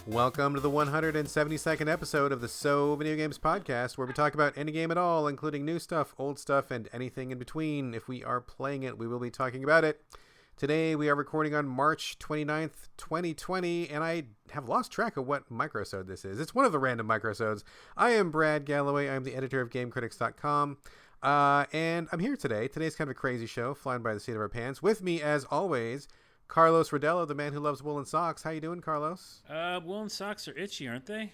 Welcome to the 172nd episode of the So Video Games podcast, where we talk about any game at all, including new stuff, old stuff, and anything in between. If we are playing it, we will be talking about it. Today, we are recording on March 29th, 2020, and I have lost track of what microsode this is. It's one of the random microsodes. I am Brad Galloway. I'm the editor of GameCritics.com, and I'm here today. Today's kind of a crazy show, flying by the seat of our pants. With me, as always, Carlos Rodello, the man who loves woolen socks. How you doing, Carlos? Woolen socks are itchy, aren't they?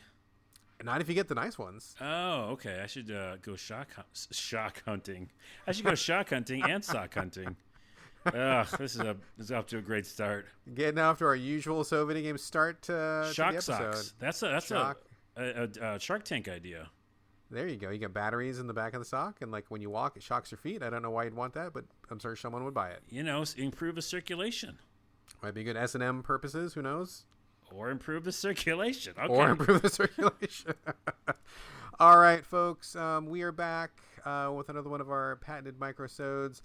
Not if you get the nice ones. Oh, okay. I should go shock hunting. I should go shock hunting and sock hunting. Ugh, this is off to a great start. Getting off to our usual So Video Games start to shock the episode. socks. That's a Shark Tank idea. There you go. You got batteries in the back of the sock, and like when you walk, it shocks your feet. I don't know why you'd want that, but I'm sure someone would buy it. You know, improve the circulation. Might be good S&M purposes. Who knows? Or improve the circulation. Okay. Or improve the circulation. All right, folks. We are back with another one of our patented microsodes.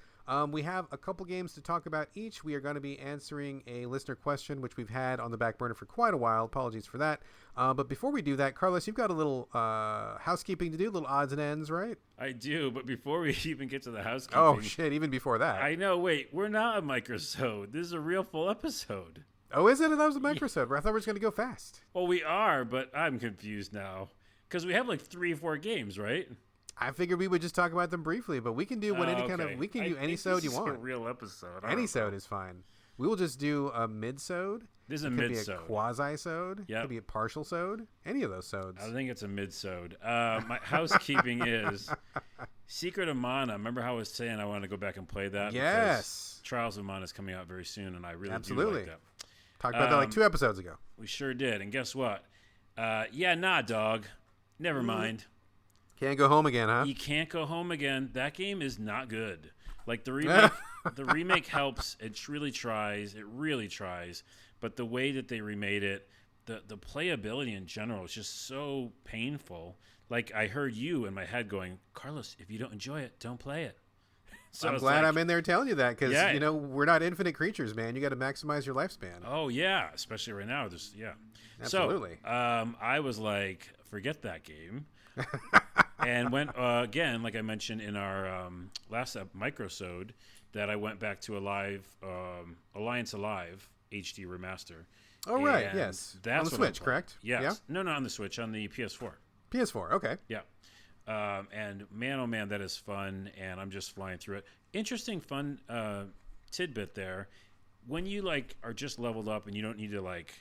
We have a couple games to talk about each. We are going to be answering a listener question, which we've had on the back burner for quite a while. Apologies for that. But before we do that, Carlos, you've got a little housekeeping to do, little odds and ends, right? I do, but before we even get to the housekeeping... Oh, shit, even before that. I know, wait, we're not a microsode. This is a real full episode. Oh, is it? That was a microsode. I thought we were just going to go fast. Well, we are, but I'm confused now. Because we have like 3 or 4 games, right? I figured we would just talk about them briefly, but we can do we can do any sode you want. A real episode. Any sode is fine. We will just do a mid-sode. This is a mid-sode. mid-sode. Could be a quasi-sode. Yep. Could be a partial sode. Any of those sodes. I think it's a mid-sode. My housekeeping is Secret of Mana. Remember how I was saying I wanted to go back and play that? Yes. Because Trials of Mana is coming out very soon, and I really do like that. Talked about that like 2 episodes ago. We sure did. And guess what? Dawg. Never mind. Can't go home again, huh? You can't go home again. That game is not good. Like the remake, the remake helps. It really tries. But the way that they remade it, the playability in general is just so painful. Like I heard you in my head going, Carlos, if you don't enjoy it, don't play it. So I'm glad I'm in there telling you that because, we're not infinite creatures, man. You got to maximize your lifespan. Oh, yeah. Especially right now. Absolutely. So I was like, forget that game. And went, again, like I mentioned in our last microsode, that I went back to a live Alliance Alive HD remaster. Oh, right. Yes. That's on the Switch, correct? Yes. Yeah? No, not on the Switch. On the PS4. PS4. Okay. Yeah. And man, oh man, that is fun, and I'm just flying through it. Interesting, fun tidbit there. When you like are just leveled up and you don't need to like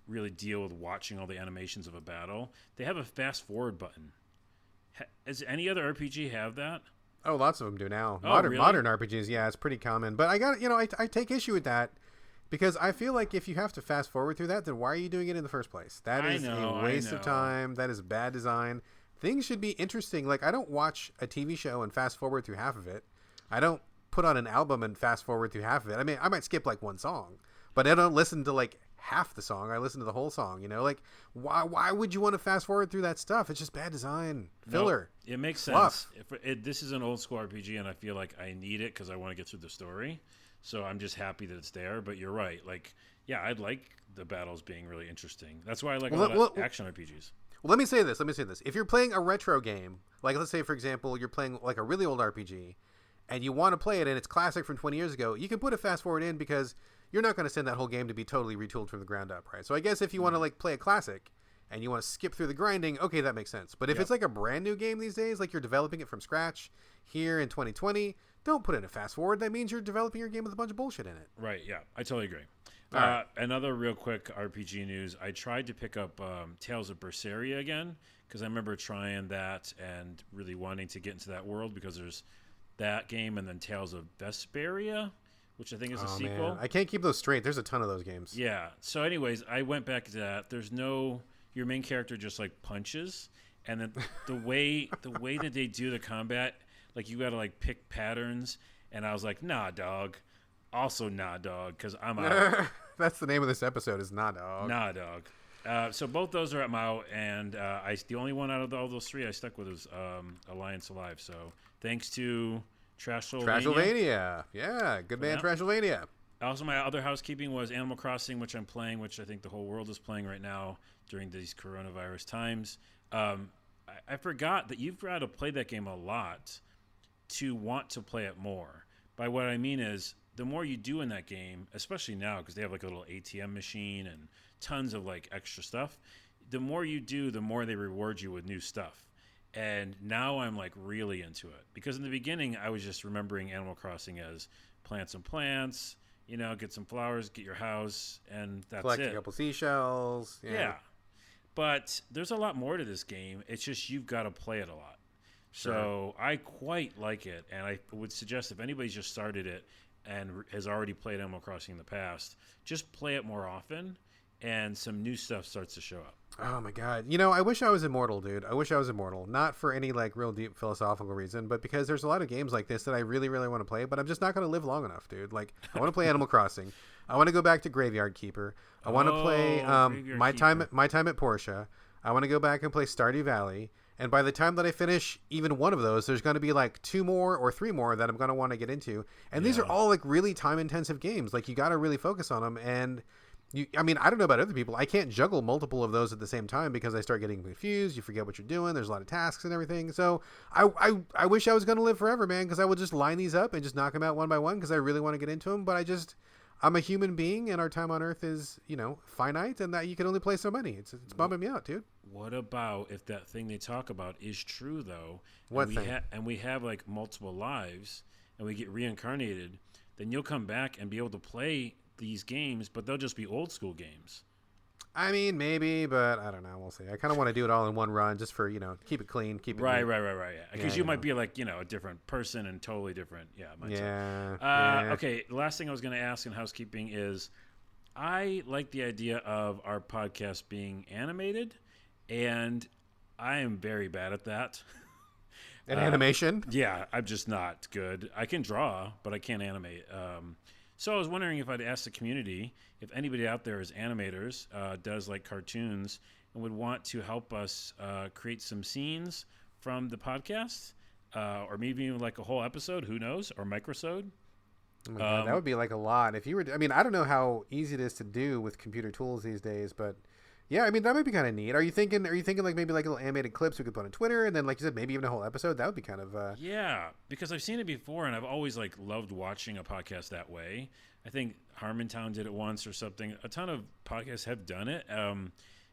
really deal with watching all the animations of a battle, they have a fast forward button. Does any other RPG have that? Oh, lots of them do now. Really? Modern RPGs, yeah, it's pretty common. But I take issue with that because I feel like if you have to fast forward through that, then why are you doing it in the first place? That is a waste of time. That is bad design. Things should be interesting. Like, I don't watch a TV show and fast forward through half of it. I don't put on an album and fast forward through half of it. I mean, I might skip like one song, but I don't listen to like half the song. I listen to the whole song, Like, why would you want to fast forward through that stuff? It's just bad design. Filler. No, it makes sense. This is an old school RPG, and I feel like I need it because I want to get through the story. So I'm just happy that it's there. But you're right. Like, yeah, I'd like the battles being really interesting. That's why I like a lot of action RPGs. Well, let me say this. If you're playing a retro game, like let's say, for example, you're playing like a really old RPG, and you want to play it, and it's classic from 20 years ago, you can put a fast forward in because you're not going to send that whole game to be totally retooled from the ground up, right? So I guess if you want to like play a classic and you want to skip through the grinding, okay, that makes sense. But if it's like a brand new game these days, like you're developing it from scratch here in 2020, don't put in a fast forward. That means you're developing your game with a bunch of bullshit in it. Right, yeah. I totally agree. Right. Another real quick RPG news. I tried to pick up Tales of Berseria again because I remember trying that and really wanting to get into that world because there's that game and then Tales of Vesperia, which I think is a sequel. Man. I can't keep those straight. There's a ton of those games. Yeah. So anyways, I went back to that. There's no... Your main character just like punches, and then the way that they do the combat, like you got to like pick patterns, and I was like, nah, dog. Also, nah, dog, because I'm out. That's the name of this episode is Nah, Dog. Nah, dog. So both those are at my out, and the only one out of all those 3 I stuck with is Alliance Alive. So thanks to Trashylvania. Yeah, good man, Trashylvania. Also, my other housekeeping was Animal Crossing, which I'm playing, which I think the whole world is playing right now during these coronavirus times. I forgot that you've got to play that game a lot to want to play it more. By what I mean is, the more you do in that game, especially now because they have like a little ATM machine and tons of like extra stuff, the more you do, the more they reward you with new stuff. And now I'm like really into it because in the beginning I was just remembering Animal Crossing as plant some plants, get some flowers, get your house, and that's Collect it. a couple seashells. Yeah. But there's a lot more to this game. It's just you've got to play it a lot. Sure. So I quite like it, and I would suggest if anybody's just started it and has already played Animal Crossing in the past, just play it more often, and some new stuff starts to show up. Oh my god. I wish I was immortal, dude. I wish I was immortal. Not for any like real deep philosophical reason, but because there's a lot of games like this that I really, really want to play, but I'm just not going to live long enough, dude. Like, I want to play Animal Crossing. I want to go back to Graveyard Keeper. I want to play my time at Portia. I want to go back and play Stardew Valley. And by the time that I finish even one of those, there's going to be like 2 more or 3 more that I'm going to want to get into. And these are all like really time intensive games. Like, you got to really focus on them. And I don't know about other people. I can't juggle multiple of those at the same time because I start getting confused. You forget what you're doing. There's a lot of tasks and everything. So I wish I was going to live forever, man, because I would just line these up and just knock them out one by one because I really want to get into them. But I'm a human being, and our time on Earth is, finite, and that you can only play so many. It's bumming me out, dude. What about if that thing they talk about is true, though? What thing? And we have, like, multiple lives, and we get reincarnated, then you'll come back and be able to play these games, but they'll just be old school games. I mean, maybe, but I don't know. We'll see. I kind of want to do it all in one run just for, keep it clean, keep it Right. neat. Yeah. Because you might be like, a different person and totally different. Yeah. Yeah. Okay. The last thing I was going to ask in housekeeping is I like the idea of our podcast being animated, and I am very bad at that. And animation? Yeah, I'm just not good. I can draw, but I can't animate. So I was wondering if I'd ask the community if anybody out there is animators, does like cartoons, and would want to help us create some scenes from the podcast, or maybe even like a whole episode, who knows, or microsode. Oh my God, that would be like a lot. If you were, I don't know how easy it is to do with computer tools these days, but yeah, that might be kind of neat. Are you thinking like maybe like little animated clips we could put on Twitter, and then like you said, maybe even a whole episode? That would be kind of Yeah, because I've seen it before, and I've always like loved watching a podcast that way. I think Harmontown did it once or something. A ton of podcasts have done it.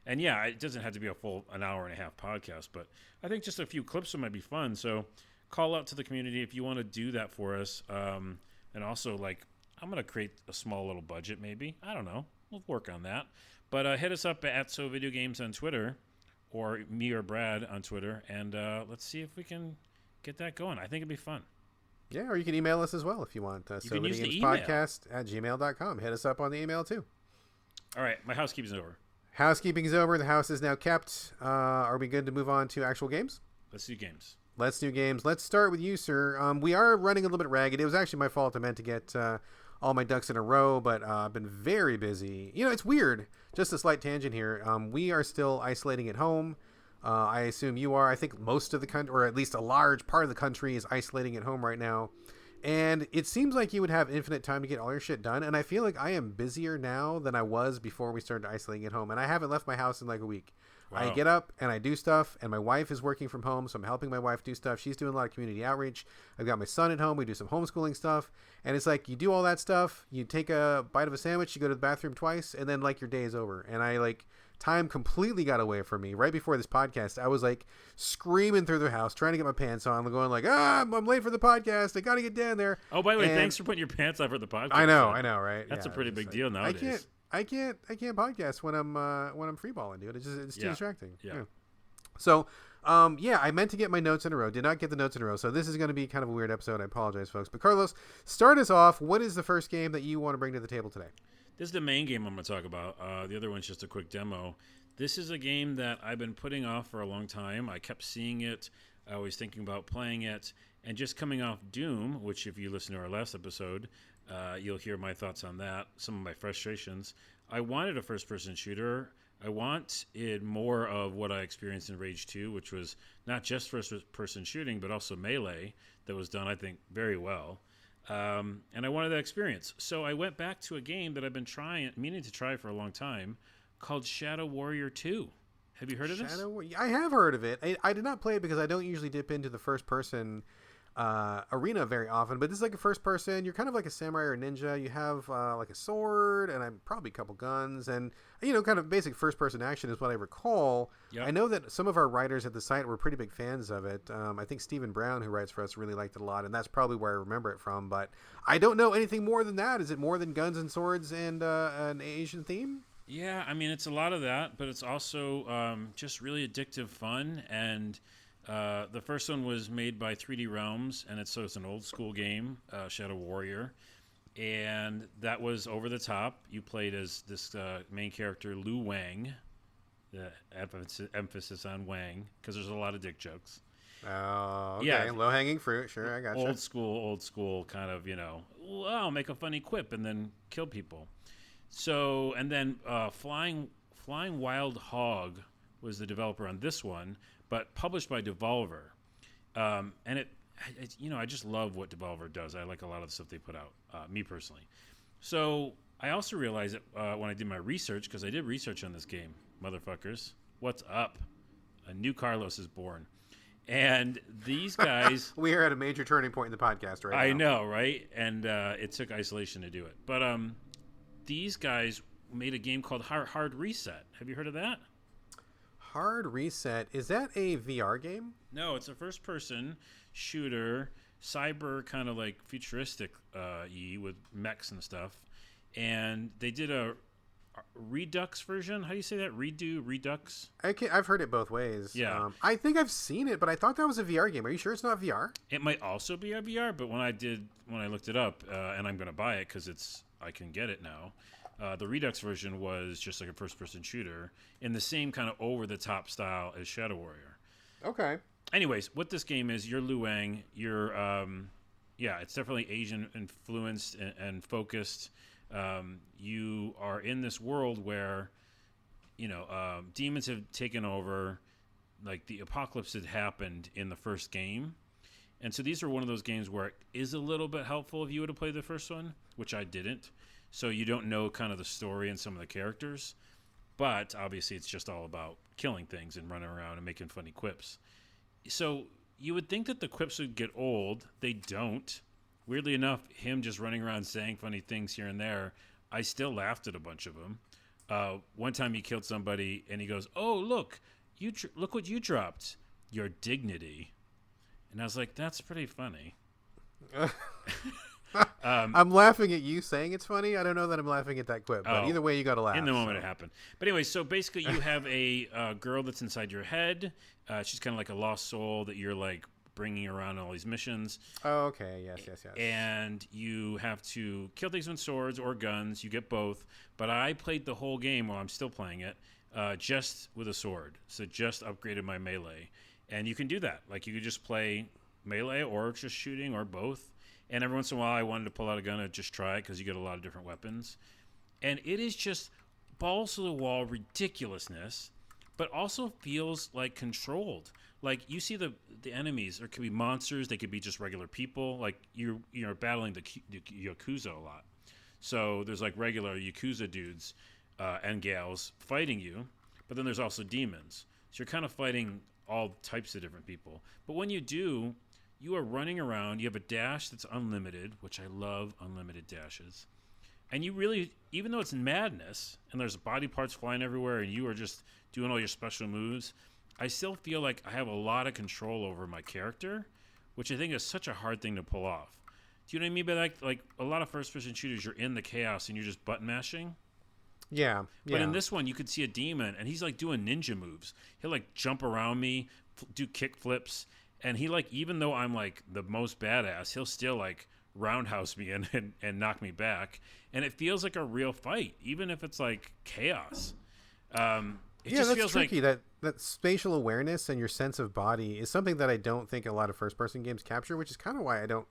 And yeah, it doesn't have to be a full an hour and a half podcast, but I think just a few clips might be fun. So call out to the community if you want to do that for us. And also, like, I'm going to create a small little budget maybe. I don't know. We'll work on that. But hit us up at Videogames on Twitter, or me or Brad on Twitter, and let's see if we can get that going. I think it'd be fun. Yeah, or you can email us as well if you want. You can use the email. Videogamespodcast@gmail.com. Hit us up on the email too. All right, my housekeeping's over. Housekeeping's over. The house is now kept. Are we good to move on to actual games? Let's do games. Let's do games. Let's start with you, sir. We are running a little bit ragged. It was actually my fault. I meant to get all my ducks in a row, but I've been very busy. It's weird. Just a slight tangent here. We are still isolating at home. I assume you are. I think most of the country, or at least a large part of the country, is isolating at home right now. And it seems like you would have infinite time to get all your shit done. And I feel like I am busier now than I was before we started isolating at home. And I haven't left my house in like a week. Wow. I get up and I do stuff, and my wife is working from home, so I'm helping my wife do stuff. She's doing a lot of community outreach. I've got my son at home. We do some homeschooling stuff. And it's like you do all that stuff, you take a bite of a sandwich, you go to the bathroom twice, and then like your day is over. And I like time completely got away from me. Right before this podcast, I was like screaming through the house, trying to get my pants on, going like, I'm late for the podcast. I got to get down there. Oh, by the way, thanks for putting your pants on for the podcast. I know, right? That's a pretty big deal nowadays. I can't podcast when I'm free balling, dude. It's too distracting. Yeah. So, I meant to get my notes in a row. Did not get the notes in a row. So this is going to be kind of a weird episode. I apologize, folks. But Carlos, start us off. What is the first game that you want to bring to the table today? This is the main game I'm going to talk about. The other one's just a quick demo. This is a game that I've been putting off for a long time. I kept seeing it. I was thinking about playing it. And just coming off Doom, which if you listen to our last episode, you'll hear my thoughts on that, some of my frustrations. I wanted a first-person shooter. I wanted more of what I experienced in Rage 2, which was not just first-person shooting, but also melee that was done, I think, very well. And I wanted that experience. So I went back to a game that I've been meaning to try for a long time, called Shadow Warrior 2. Have you heard of this? I have heard of it. I did not play it because I don't usually dip into the first person arena very often, but this is like a first person. You're kind of like a samurai or a ninja. You have like a sword and probably a couple guns, and kind of basic first person action is what I recall. Yep. I know that some of our writers at the site were pretty big fans of it. I think Stephen Brown, who writes for us, really liked it a lot, and that's probably where I remember it from, but I don't know anything more than that. Is it more than guns and swords and an Asian theme? Yeah, I mean, it's a lot of that, but it's also just really addictive fun. And the first one was made by 3D Realms, and it's an old school game, Shadow Warrior. And that was over the top. You played as this main character, Lu Wang. The emphasis on Wang, because there's a lot of dick jokes. Oh, okay. Yeah. Low-hanging fruit. Sure, I got you. Old school kind of, I'll make a funny quip and then kill people. So, and then Flying Wild Hog was the developer on this one, but published by Devolver. And I just love what Devolver does. I like a lot of the stuff they put out, me personally. So I also realized that when I did my research, because I did research on this game, motherfuckers, what's up? A new Carlos is born. And these guys... We are at a major turning point in the podcast right now. I know, right? And it took isolation to do it. But... these guys made a game called Hard Reset. Have you heard of that? Hard Reset. Is that a VR game? No, it's a first-person shooter, cyber kind of like futuristic with mechs and stuff. And they did a Redux version. How do you say that? Redux? I've heard it both ways. Yeah. I think I've seen it, but I thought that was a VR game. Are you sure it's not VR? It might also be a VR, but when I looked it up, and I'm going to buy it because I can get it now. The Redux version was just like a first-person shooter in the same kind of over-the-top style as Shadow Warrior. Okay. Anyways, what this game is, you're Lu Wang. You're, it's definitely Asian-influenced and focused. You are in this world where, demons have taken over. Like, the apocalypse had happened in the first game. And so these are one of those games where it is a little bit helpful if you would have played the first one, which I didn't. So you don't know kind of the story and some of the characters. But obviously it's just all about killing things and running around and making funny quips. So you would think that the quips would get old. They don't. Weirdly enough, him just running around saying funny things here and there, I still laughed at a bunch of them. One time he killed somebody and he goes, "Oh, look, look what you dropped. Your dignity." And I was like, that's pretty funny. I'm laughing at you saying it's funny. I don't know that I'm laughing at that quip, but either way, you got to laugh. In the moment it happened. But anyway, so basically you have a girl that's inside your head. She's kind of like a lost soul that you're like bringing around all these missions. Oh, okay. Yes. And you have to kill things with swords or guns. You get both. But I played the whole game, while I'm still playing it, just with a sword. So just upgraded my melee. And you can do that. Like, you could just play melee or just shooting or both. And every once in a while, I wanted to pull out a gun and just try it because you get a lot of different weapons. And it is just balls to the wall ridiculousness, but also feels like controlled. Like, you see the enemies. There could be monsters. They could be just regular people. Like, you're battling the Yakuza a lot. So there's, like, regular Yakuza dudes and gals fighting you. But then there's also demons. So you're kind of fighting all types of different people. But when you do, you are running around. You have a dash that's unlimited, which I love unlimited dashes. And you really, even though it's madness and there's body parts flying everywhere and you are just doing all your special moves, I still feel like I have a lot of control over my character, which I think is such a hard thing to pull off. Do you know what I mean by that? Like a lot of first-person shooters, you're in the chaos and you're just button mashing. Yeah. But in this one, you could see a demon, and he's like doing ninja moves. He'll like jump around me, do kick flips, and he like, even though I'm like the most badass, he'll still like roundhouse me and knock me back. And it feels like a real fight, even if it's like chaos. It just that's feels tricky. like that spatial awareness and your sense of body is something that I don't think a lot of first-person games capture, which is kind of why I don't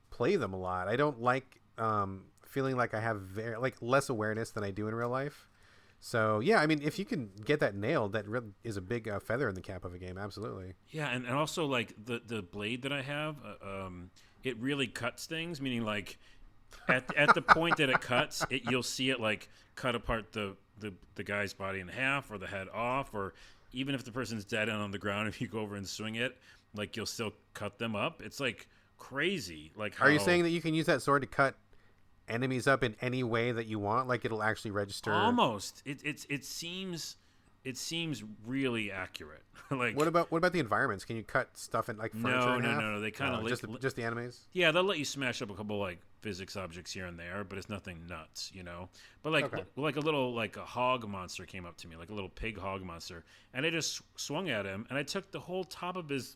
play them a lot. I don't like feeling like I have less awareness than I do in real life. So yeah, I mean, if you can get that nailed, that really is a big feather in the cap of a game. Absolutely. Yeah, and also like the blade that I have, it really cuts things, meaning like at the point that it cuts, you'll see it like cut apart the guy's body in half or the head off, or even if the person's dead and on the ground, if you go over and swing it, like you'll still cut them up. It's like crazy. Like, are you saying that you can use that sword to cut enemies up in any way that you want? Like it'll actually register? Almost. It seems really accurate. Like, what about the environments? Can you cut stuff in like furniture? No. They kind of just the enemies. Yeah, they'll let you smash up a couple like physics objects here and there, but it's nothing nuts, you know. But like a little like a hog monster came up to me, like a little pig hog monster, and I just swung at him, and I took the whole top of his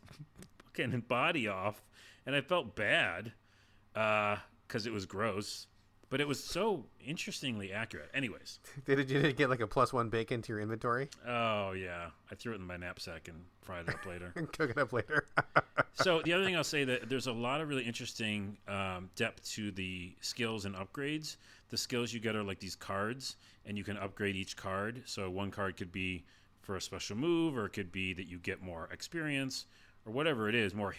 fucking body off, and I felt bad because it was gross. But it was so interestingly accurate. Anyways. Did you get like a +1 bacon to your inventory? Oh, yeah. I threw it in my knapsack and fried it up later. Cook it up later. So the other thing I'll say that there's a lot of really interesting depth to the skills and upgrades. The skills you get are like these cards, and you can upgrade each card. So one card could be for a special move, or it could be that you get more experience, or whatever it is, more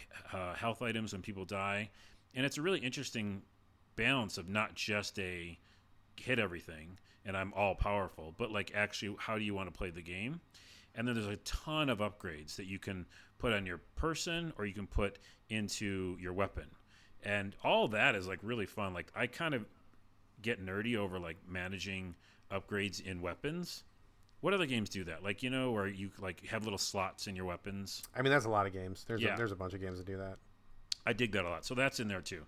health items when people die. And it's a really interesting balance of not just a hit everything and I'm all powerful, but like actually how do you want to play the game? And then there's a ton of upgrades that you can put on your person or you can put into your weapon, and all that is like really fun. Like I kind of get nerdy over like managing upgrades in weapons. What other games do that? Like, you know, where you like have little slots in your weapons? I mean, that's a lot of games. There's a bunch of games that do that. I dig that a lot. So that's in there too.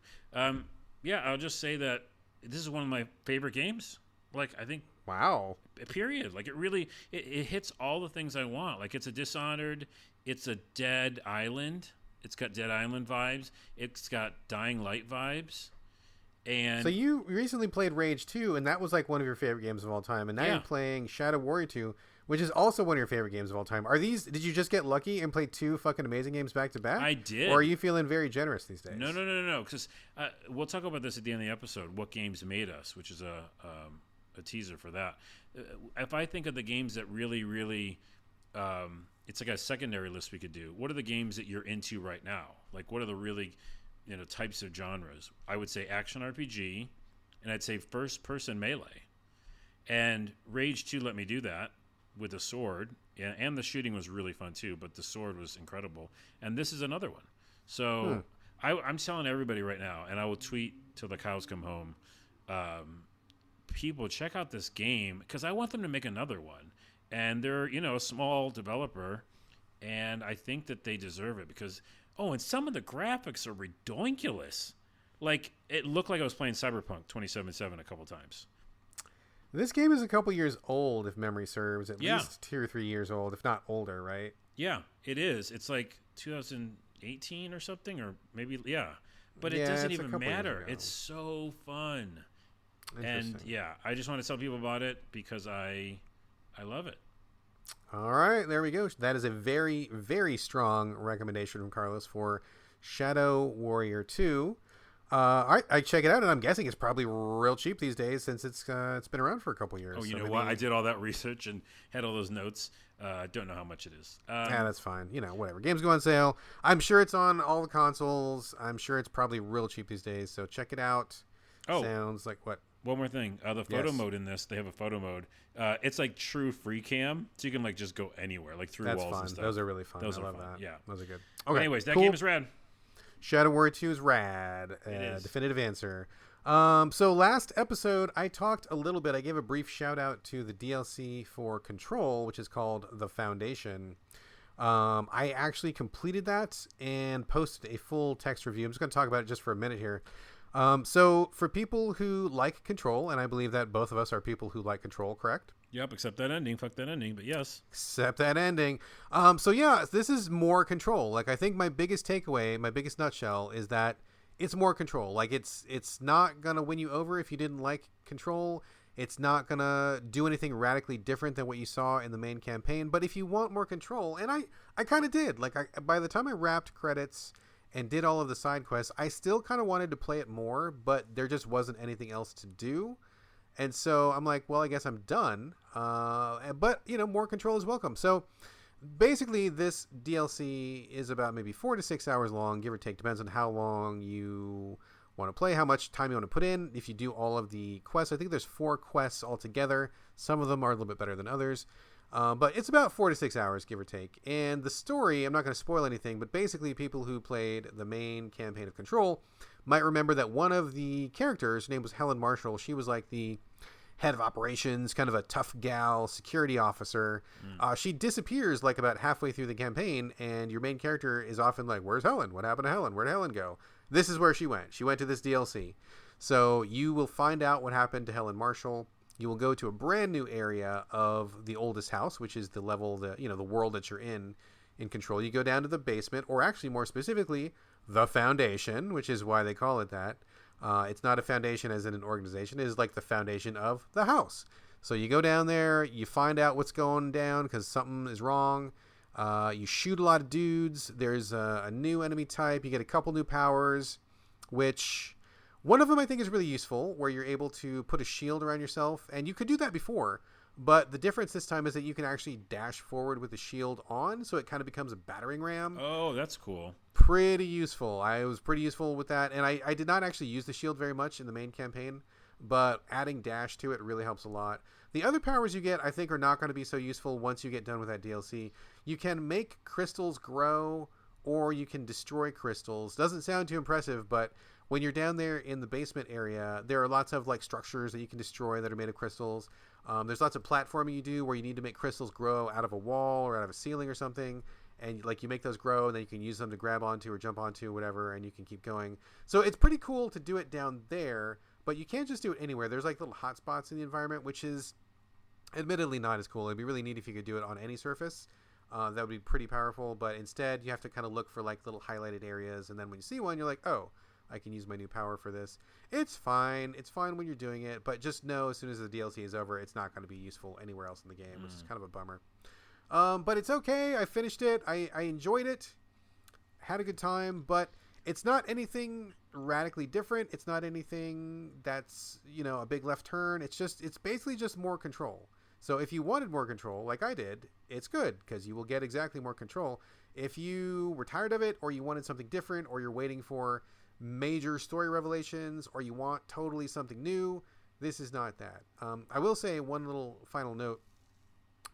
Yeah, I'll just say that this is one of my favorite games. Like, I think... Wow. Period. Like, it really... It hits all the things I want. Like, it's a Dishonored. It's a Dead Island. It's got Dead Island vibes. It's got Dying Light vibes. And... So you recently played Rage 2, and that was, like, one of your favorite games of all time. And now you're playing Shadow Warrior 2, which is also one of your favorite games of all time. Did you just get lucky and play two fucking amazing games back to back? I did. Or are you feeling very generous these days? No. Because we'll talk about this at the end of the episode. What games made us, which is a teaser for that. If I think of the games that really, really, it's like a secondary list we could do. What are the games that you're into right now? Like, what are the really, types of genres? I would say action RPG, and I'd say first-person melee. And Rage 2 let me do that with a sword, and the shooting was really fun too, but the sword was incredible. And this is another one. So I'm telling everybody right now, and I will tweet till the cows come home, people, check out this game, because I want them to make another one. And they're, a small developer, and I think that they deserve it because, and some of the graphics are ridiculous. Like, it looked like I was playing Cyberpunk 2077 a couple times. This game is a couple years old, if memory serves. At least 2 or 3 years old, if not older, right? Yeah, it is. It's like 2018 or something, or maybe, But it doesn't even matter. It's so fun. And, I just want to tell people about it because I love it. All right, there we go. That is a very, very strong recommendation from Carlos for Shadow Warrior 2. All right, I check it out, and I'm guessing it's probably real cheap these days since it's been around for a couple years. Oh, you know what? I did all that research and had all those notes. Don't know how much it is. Yeah, that's fine. Whatever. Games go on sale. I'm sure it's on all the consoles. I'm sure it's probably real cheap these days. So check it out. Oh, sounds like what? One more thing. The photo mode in this, they have a photo mode. It's like true free cam, so you can like just go anywhere, like through walls and stuff. Those are really fun. Those I love fun. that. Yeah, those are good. Okay. Anyways, that game is rad. Shadow Warrior 2 is rad. It is. Definitive answer. So last episode, I talked a little bit. I gave a brief shout out to the DLC for Control, which is called The Foundation. I actually completed that and posted a full text review. I'm just going to talk about it just for a minute here. So for people who like Control, and I believe that both of us are people who like Control, correct? Yep, except that ending. Fuck that ending, but yes. Except that ending. So yeah, this is more Control. Like, I think my biggest takeaway, my biggest nutshell is that it's more Control. Like, it's not going to win you over if you didn't like Control. It's not going to do anything radically different than what you saw in the main campaign. But if you want more Control, and I kind of did. Like, by the time I wrapped credits and did all of the side quests, I still kind of wanted to play it more, but there just wasn't anything else to do. And so I'm like, well, I guess I'm done. But, more Control is welcome. So basically, this DLC is about maybe 4 to 6 hours long, give or take. Depends on how long you want to play, how much time you want to put in. If you do all of the quests, I think there's 4 quests altogether. Some of them are a little bit better than others. But it's about 4 to 6 hours, give or take. And the story, I'm not going to spoil anything, but basically people who played the main campaign of Control might remember that one of the characters, her name was Helen Marshall. She was like the head of operations, kind of a tough gal, security officer. She disappears like about halfway through the campaign, and your main character is often like, where's Helen? What happened to Helen? Where'd Helen go? This is where she went. She went to this DLC. So you will find out what happened to Helen Marshall. You will go to a brand new area of the oldest house, which is the level, the world that you're in Control. You go down to the basement, or actually more specifically, the Foundation, which is why they call it that. It's not a foundation as in an organization. It is like the foundation of the house. So you go down there, you find out what's going down because something is wrong. You shoot a lot of dudes. There's a new enemy type. You get a couple new powers, which one of them I think is really useful, where you're able to put a shield around yourself. And you could do that before, but the difference this time is that you can actually dash forward with the shield on, so it kind of becomes a battering ram. Oh, that's cool. Pretty useful. I was pretty useful with that, and I did not actually use the shield very much in the main campaign, but adding dash to it really helps a lot. The other powers you get, I think, are not going to be so useful once you get done with that DLC. You can make crystals grow, or you can destroy crystals. Doesn't sound too impressive, but when you're down there in the basement area, there are lots of like structures that you can destroy that are made of crystals. There's lots of platforming you do where you need to make crystals grow out of a wall or out of a ceiling or something. And like you make those grow, and then you can use them to grab onto or jump onto, whatever, and you can keep going. So it's pretty cool to do it down there, but you can't just do it anywhere. There's like little hot spots in the environment, which is admittedly not as cool. It'd be really neat if you could do it on any surface. That would be pretty powerful, but instead you have to kind of look for like little highlighted areas, and then when you see one, you're like, oh, I can use my new power for this. It's fine. It's fine when you're doing it, but just know as soon as the DLC is over, it's not going to be useful anywhere else in the game, which is kind of a bummer. But it's okay. I finished it. I enjoyed it. Had a good time, but it's not anything radically different. It's not anything that's, a big left turn. It's basically just more control. So if you wanted more control, like I did, it's good because you will get exactly more control. If you were tired of it, or you wanted something different, or you're waiting for major story revelations, or you want totally something new, this is not that. I will say one little final note.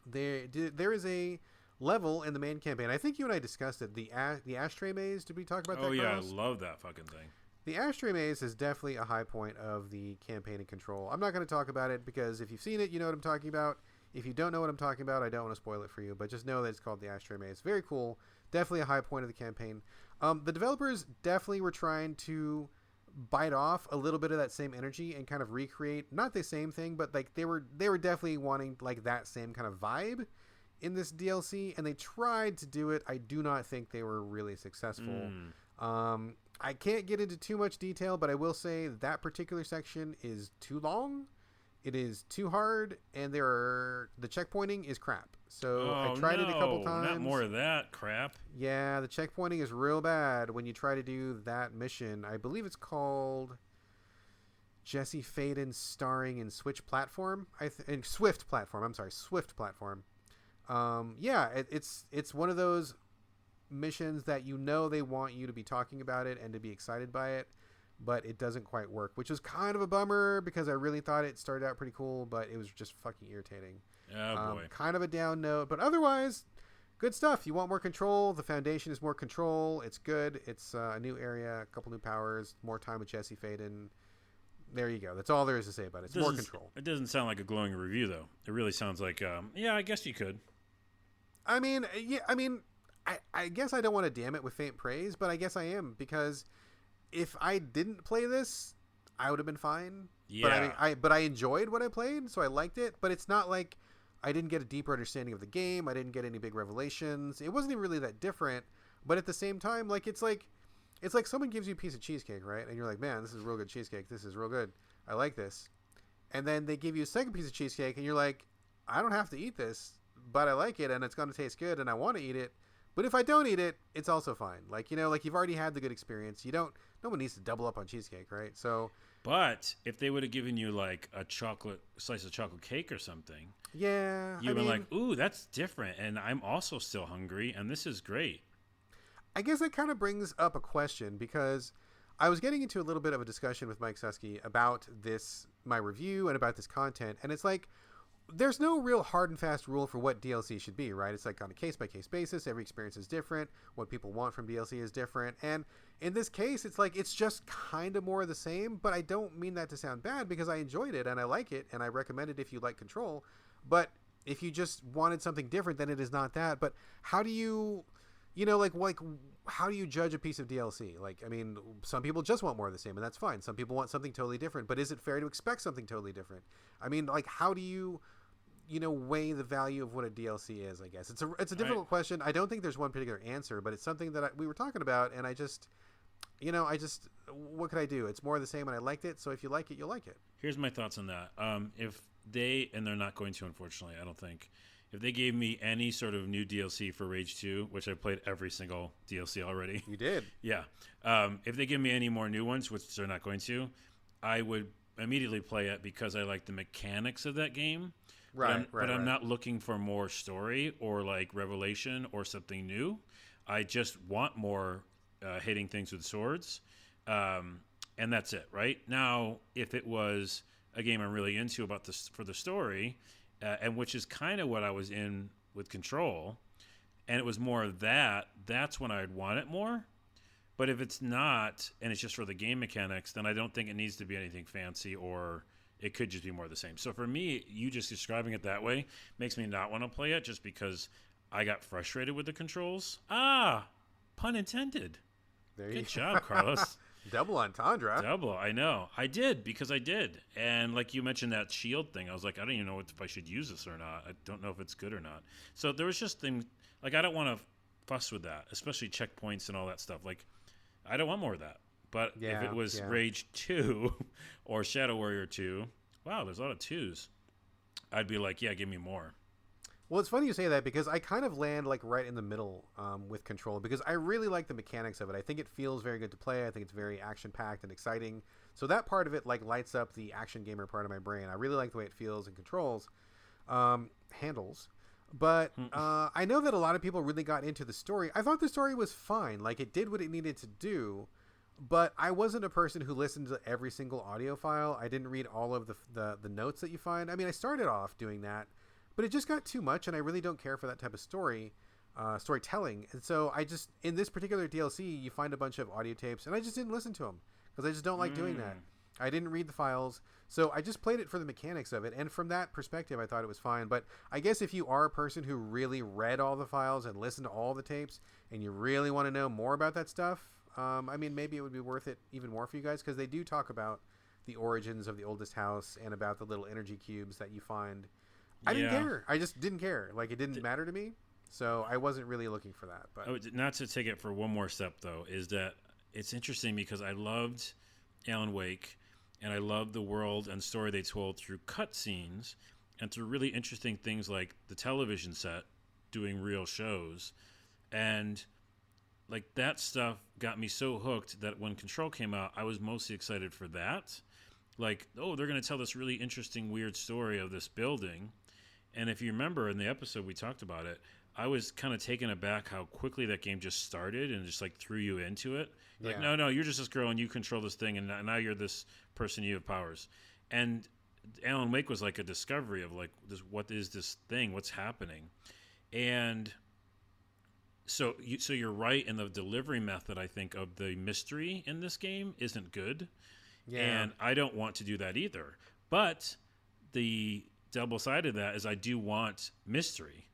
There is a level in the main campaign. I think you and I discussed it. The ashtray maze. Did we talk about that? Oh yeah, Carlos? I love that fucking thing. The ashtray maze is definitely a high point of the campaign and Control. I'm not going to talk about it because if you've seen it, you know what I'm talking about. If you don't know what I'm talking about, I don't want to spoil it for you. But just know that it's called the ashtray maze. Very cool. Definitely a high point of the campaign. The developers definitely were trying to bite off a little bit of that same energy and kind of recreate, not the same thing, but like they were definitely wanting like that same kind of vibe in this DLC, and they tried to do it. I do not think they were really successful. I can't get into too much detail, but I will say that particular section is too long. It is too hard, and the checkpointing is crap. So I tried it a couple times. Not more of that crap. Yeah, the checkpointing is real bad when you try to do that mission. I believe it's called Jesse Faden starring in Swift Platform. Swift Platform. It's one of those missions that they want you to be talking about it and to be excited by it, but it doesn't quite work, which is kind of a bummer because I really thought it started out pretty cool, but it was just fucking irritating. Oh boy. Kind of a down note, but otherwise good stuff. You want more control, the Foundation is more control. It's good. It's a new area, a couple new powers, more time with Jesse Faden. There you go. That's all there is to say about it. It's more control. It doesn't sound like a glowing review though. It really sounds like I guess you could. I guess I don't want to damn it with faint praise, but I guess I am, because if I didn't play this, I would have been fine. Yeah. But I enjoyed what I played, so I liked it. But it's not like I didn't get a deeper understanding of the game. I didn't get any big revelations. It wasn't even really that different. But at the same time, it's like someone gives you a piece of cheesecake, right? And you're like, man, this is real good cheesecake. This is real good. I like this. And then they give you a second piece of cheesecake, and you're like, I don't have to eat this, but I like it, and it's going to taste good, and I want to eat it. But if I don't eat it, it's also fine. You've already had the good experience. No one needs to double up on cheesecake, right? So But if they would have given you like a slice of chocolate cake or something, Yeah, you'd been like, ooh, that's different. And I'm also still hungry. And this is great. I guess that kind of brings up a question because I was getting into a little bit of a discussion with Mike Susky about my review and about this content. And it's like, there's no real hard and fast rule for what DLC should be, right? It's like on a case-by-case basis. Every experience is different. What people want from DLC is different. And in this case, it's like it's just kind of more of the same, but I don't mean that to sound bad because I enjoyed it and I like it and I recommend it if you like Control. But if you just wanted something different, then it is not that. But how do you, how do you judge a piece of DLC? Like, I mean, some people just want more of the same, and that's fine. Some people want something totally different, but is it fair to expect something totally different? I mean, like, how do you weigh the value of what a DLC is, I guess. It's a difficult question. I don't think there's one particular answer, but it's something that we were talking about, and I just, what could I do? It's more of the same, and I liked it, so if you like it, you'll like it. Here's my thoughts on that. If they, and they're not going to, unfortunately, I don't think, if they gave me any sort of new DLC for Rage 2, which I played every single DLC already. You did? Yeah. If they give me any more new ones, which they're not going to, I would immediately play it because I like the mechanics of that game. But I'm not looking for more story or like revelation or something new. I just want more hitting things with swords, and that's it. Right now, if it was a game I'm really into about this for the story, and which is kind of what I was in with Control, and it was more of that, that's when I'd want it more. But if it's not, and it's just for the game mechanics, then I don't think it needs to be anything fancy or. It could just be more of the same. So for me, you just describing it that way makes me not want to play it just because I got frustrated with the controls. Pun intended. Good job, Carlos. Double entendre. Double, I know. I did because I did. And like you mentioned that shield thing, I was like, I don't even know if I should use this or not. I don't know if it's good or not. So there was just things, like I don't want to fuss with that, especially checkpoints and all that stuff. Like, I don't want more of that. But if it was Rage 2 or Shadow Warrior 2, wow, there's a lot of 2s. I'd be like, yeah, give me more. Well, it's funny you say that because I kind of land like right in the middle with Control because I really like the mechanics of it. I think it feels very good to play. I think it's very action-packed and exciting. So that part of it like lights up the action gamer part of my brain. I really like the way it feels and controls, handles. But I know that a lot of people really got into the story. I thought the story was fine. Like it did what it needed to do. But I wasn't a person who listened to every single audio file. I didn't read all of the notes that you find. I mean, I started off doing that, but it just got too much, and I really don't care for that type of storytelling. And so I just, in this particular DLC, you find a bunch of audio tapes, and I just didn't listen to them because I just don't like doing that. I didn't read the files, so I just played it for the mechanics of it. And from that perspective, I thought it was fine. But I guess if you are a person who really read all the files and listened to all the tapes, and you really want to know more about that stuff, I mean, maybe it would be worth it even more for you guys because they do talk about the origins of the oldest house and about the little energy cubes that you find. I didn't care. I just didn't care. Like, it didn't matter to me, so I wasn't really looking for that. But not to take it for one more step, though, is that it's interesting because I loved Alan Wake, and I loved the world and story they told through cutscenes and through really interesting things like the television set doing real shows. And like that stuff got me so hooked that when Control came out, I was mostly excited for that. Like, oh, they're going to tell this really interesting, weird story of this building. And if you remember in the episode we talked about it, I was kind of taken aback how quickly that game just started and just like threw you into it. Yeah. Like, no, you're just this girl and you control this thing, and now you're this person, you have powers. And Alan Wake was like a discovery of like, what is this thing? What's happening? And So you're right in the delivery method, I think, of the mystery in this game isn't good. Yeah. And I don't want to do that either. But the double side of that is I do want mystery.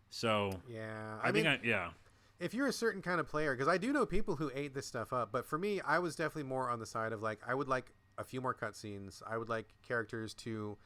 So yeah, I think if you're a certain kind of player, because I do know people who ate this stuff up, but for me, I was definitely more on the side of like, I would like a few more cutscenes. I would like characters to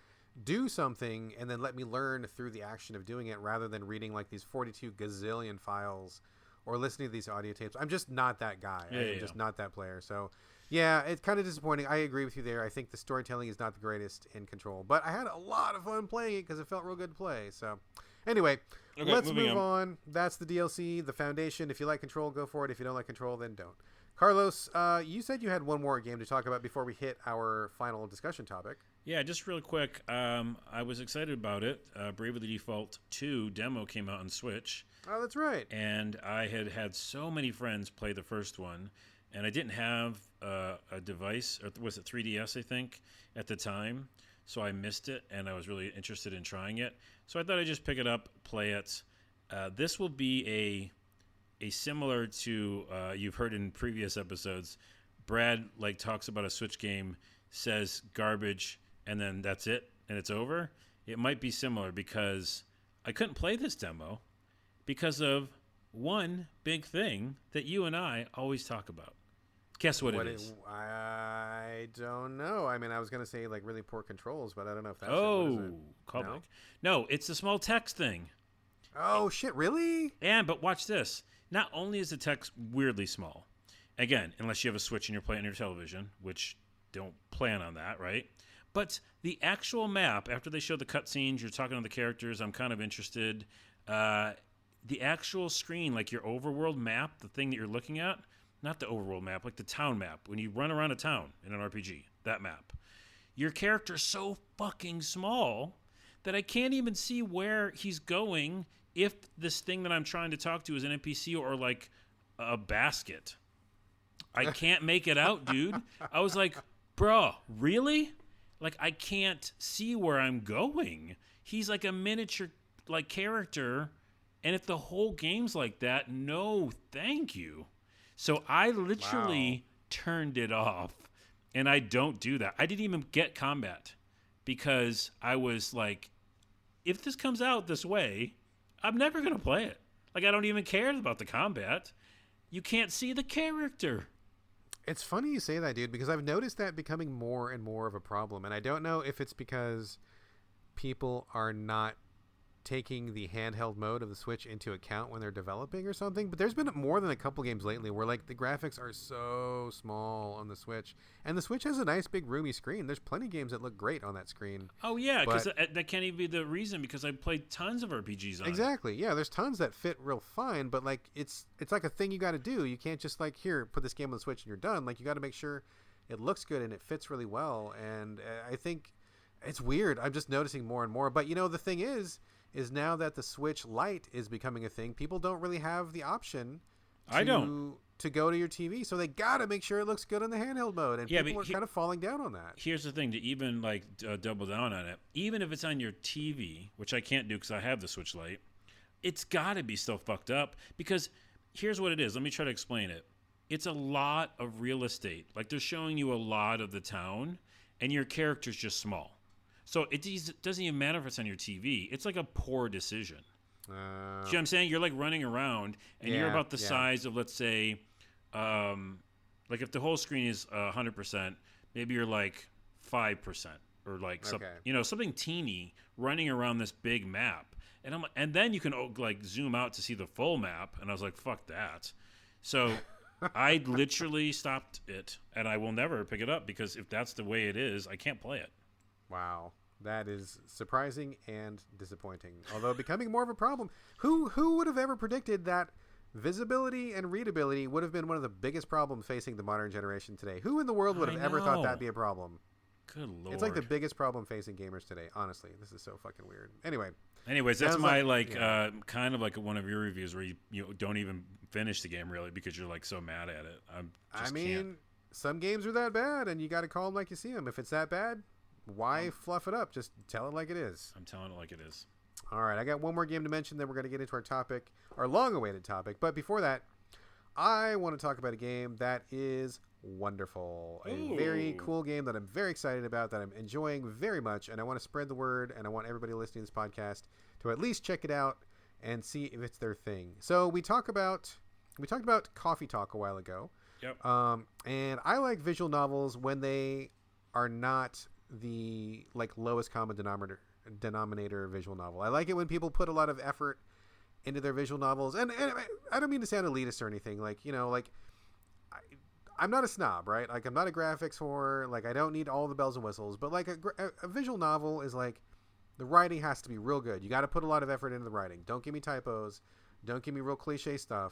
do something and then let me learn through the action of doing it rather than reading like these 42 gazillion files or listening to these audio tapes. I'm just not that guy. I'm just not that player. So yeah, it's kind of disappointing. I agree with you there. I think the storytelling is not the greatest in Control, but I had a lot of fun playing it because it felt real good to play. So anyway, let's move on. That's the DLC, the foundation. If you like Control, go for it. If you don't like Control, then don't. Carlos, you said you had one more game to talk about before we hit our final discussion topic. Yeah, just real quick. I was excited about it. Bravely Default 2 demo came out on Switch. Oh, that's right. And I had so many friends play the first one, and I didn't have a device, or was it 3DS, I think, at the time. So I missed it, and I was really interested in trying it. So I thought I'd just pick it up, play it. This will be a similar to, you've heard in previous episodes, Brad talks about a Switch game, says garbage, and then that's it, and it's over. It might be similar because I couldn't play this demo because of one big thing that you and I always talk about. Guess what it is? I don't know. I mean, I was going to say really poor controls, but I don't know if that's callback. No, it's the small text thing. Oh, shit, really? But watch this. Not only is the text weirdly small, again, unless you have a Switch and you're playing on your television, which don't plan on that, right? But the actual map, after they show the cutscenes, you're talking to the characters, I'm kind of interested. The actual screen, your overworld map, the thing that you're looking at, not the overworld map, the town map, when you run around a town in an RPG, that map. Your character's so fucking small that I can't even see where he's going if this thing that I'm trying to talk to is an NPC or a basket. I can't make it out, dude. I was like, bro, really? I can't see where I'm going. He's like a miniature character, and if the whole game's like that, no thank you. So I literally turned it off, and I don't do that. I didn't even get combat because I was like, if this comes out this way, I'm never going to play it. I don't even care about the combat. You can't see the character. It's funny you say that, dude, because I've noticed that becoming more and more of a problem, and I don't know if it's because people are not taking the handheld mode of the Switch into account when they're developing or something, but there's been more than a couple games lately where the graphics are so small on the Switch, and the Switch has a nice big roomy screen. There's plenty of games that look great on that screen. Oh yeah, because that can't even be the reason, because I played tons of RPGs on exactly. Yeah, there's tons that fit real fine, but it's like a thing you got to do. You can't just here, put this game on the Switch and you're done. You got to make sure it looks good and it fits really well, and I think it's weird. I'm just noticing more and more, but the thing is now that the Switch Lite is becoming a thing, people don't really have the option to go to your TV, so they gotta make sure it looks good on the handheld mode, and people are kind of falling down on that. Here's the thing, to even double down on it, even if it's on your TV, which I can't do because I have the Switch Lite, it's gotta be still fucked up, because here's what it is. Let me try to explain it. It's a lot of real estate. They're showing you a lot of the town, and your character's just small. So it doesn't even matter if it's on your TV. It's a poor decision. See what I'm saying? You're running around, and you're about the size of, let's say, if the whole screen is 100%, maybe you're 5%, or something teeny running around this big map. And then you can zoom out to see the full map. And I was like, fuck that. So I literally stopped it, and I will never pick it up, because if that's the way it is, I can't play it. Wow. That is surprising and disappointing, although becoming more of a problem. Who would have ever predicted that visibility and readability would have been one of the biggest problems facing the modern generation today? Who in the world would have ever thought that'd be a problem? Good Lord. It's the biggest problem facing gamers today, honestly. This is so fucking weird. Anyways, that's my kind of one of your reviews where you don't even finish the game, really, because you're so mad at it. Can't. Some games are that bad, and you got to call them like you see them. If it's that bad, why fluff it up? Just tell it like it is. I'm telling it like it is. All right, I got one more game to mention, then we're going to get into our topic, our long-awaited topic. But before that, I want to talk about a game that is wonderful. A very cool game that I'm very excited about, that I'm enjoying very much, and I want to spread the word, and I want everybody listening to this podcast to at least check it out and see if it's their thing. So we talked about Coffee Talk a while ago. Yep. And I like visual novels when they are not the lowest common denominator visual novel. I like it when people put a lot of effort into their visual novels, and I don't mean to sound elitist or anything. I'm not a snob, right? I'm not a graphics whore. I don't need all the bells and whistles, but a visual novel is the writing has to be real good. You got to put a lot of effort into the writing. Don't give me typos. Don't give me real cliche stuff.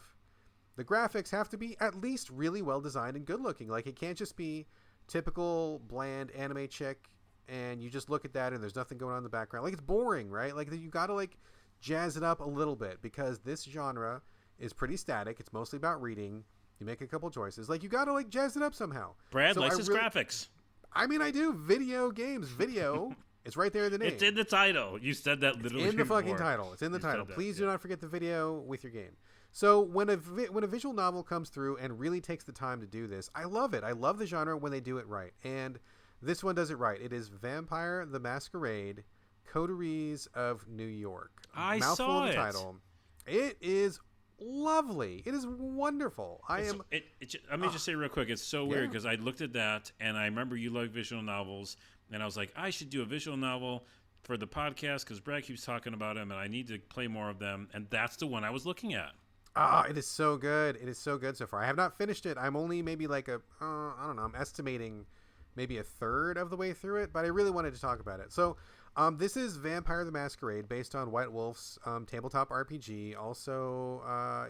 the graphics have to be at least really well designed and good looking. Like, it can't just be typical bland anime chick and you just look at that and there's nothing going on in the background. Like, it's boring, right? Like, you got to like jazz it up a little bit because this genre is pretty static. It's mostly about reading. You make a couple choices. Like, you got to like jazz it up somehow. Brad likes his graphics. I mean, I do. Video games. Video. It's right there in the name. It's in the title. You said that literally in the before. fucking title. It's in the title. Please do yeah. not forget the video with your game. So when a visual novel comes through and really takes the time to do this, I love it. I love the genre when they do it right. And this one does it right. It is Vampire the Masquerade, Coteries of New York. I Mouthful saw of it. the title. It is lovely. It is wonderful. Let me just say real quick, it's so weird because I looked at that and I remember you like visual novels and I was like, I should do a visual novel for the podcast because Brad keeps talking about them and I need to play more of them, and that's the one I was looking at. It is so good. It is so good so far. I have not finished it. I'm only maybe like I don't know, I'm estimating maybe a third of the way through it, but I really wanted to talk about it. So this is Vampire the Masquerade, based on White Wolf's tabletop RPG. Also,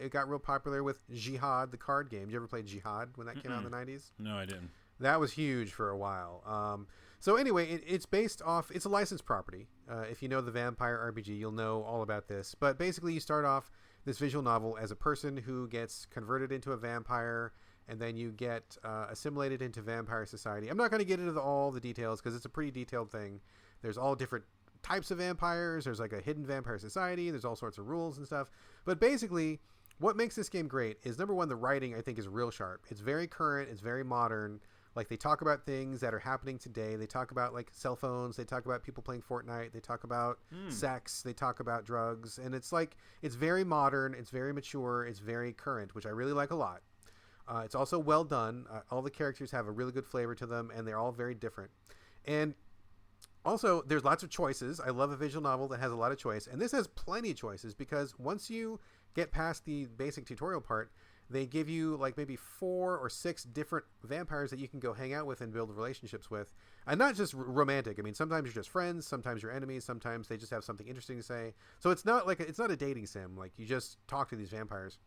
it got real popular with Jihad, the card game. Did you ever play Jihad when that came out in the 90s? No, I didn't. That was huge for a while. So anyway, it's based off, it's a licensed property. If you know the Vampire RPG, you'll know all about this. But basically, you start off this visual novel as a person who gets converted into a vampire, and then you get assimilated into vampire society. I'm not going to get into all the details because it's a pretty detailed thing. There's all different types of vampires. There's like a hidden vampire society. There's all sorts of rules and stuff. But basically, what makes this game great is, number one, the writing, I think, is real sharp. It's very current. It's very modern. Like, they talk about things that are happening today. They talk about like cell phones. They talk about people playing Fortnite. They talk about sex. They talk about drugs. And it's like, it's very modern. It's very mature. It's very current, which I really like a lot. It's also well done. All the characters have a really good flavor to them, and they're all very different. And also, there's lots of choices. I love a visual novel that has a lot of choice. And this has plenty of choices because once you get past the basic tutorial part, they give you like maybe 4 or 6 different vampires that you can go hang out with and build relationships with. And not just romantic. I mean, sometimes you're just friends. Sometimes you're enemies. Sometimes they just have something interesting to say. So it's not like it's not a dating sim. Like, you just talk to these vampires.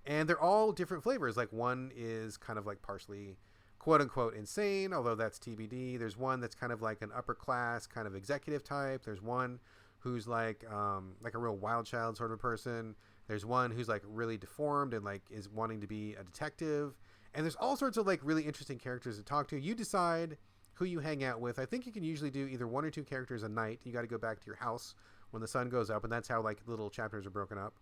And they're all different flavors. Like, one is kind of like partially quote unquote insane, although that's TBD. There's one that's kind of like an upper class kind of executive type. There's one who's like a real wild child sort of person. There's one who's like really deformed and like is wanting to be a detective. And there's all sorts of like really interesting characters to talk to. You decide who you hang out with. I think you can usually do either 1 or 2 characters a night. You got to go back to your house when the sun goes up, and that's how like little chapters are broken up.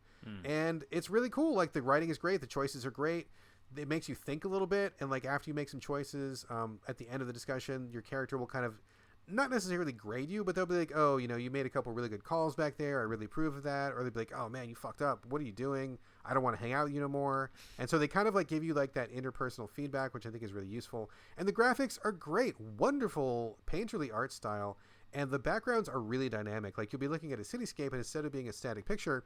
And it's really cool. Like, the writing is great. The choices are great. It makes you think a little bit. And like, after you make some choices, at the end of the discussion, your character will kind of not necessarily grade you, but they'll be like, oh, you know, you made a couple really good calls back there. I really approve of that. Or they'll be like, oh man, you fucked up. What are you doing? I don't want to hang out with you no more. And so they kind of like give you like that interpersonal feedback, which I think is really useful. And the graphics are great. Wonderful painterly art style. And the backgrounds are really dynamic. Like, you'll be looking at a cityscape, and instead of being a static picture,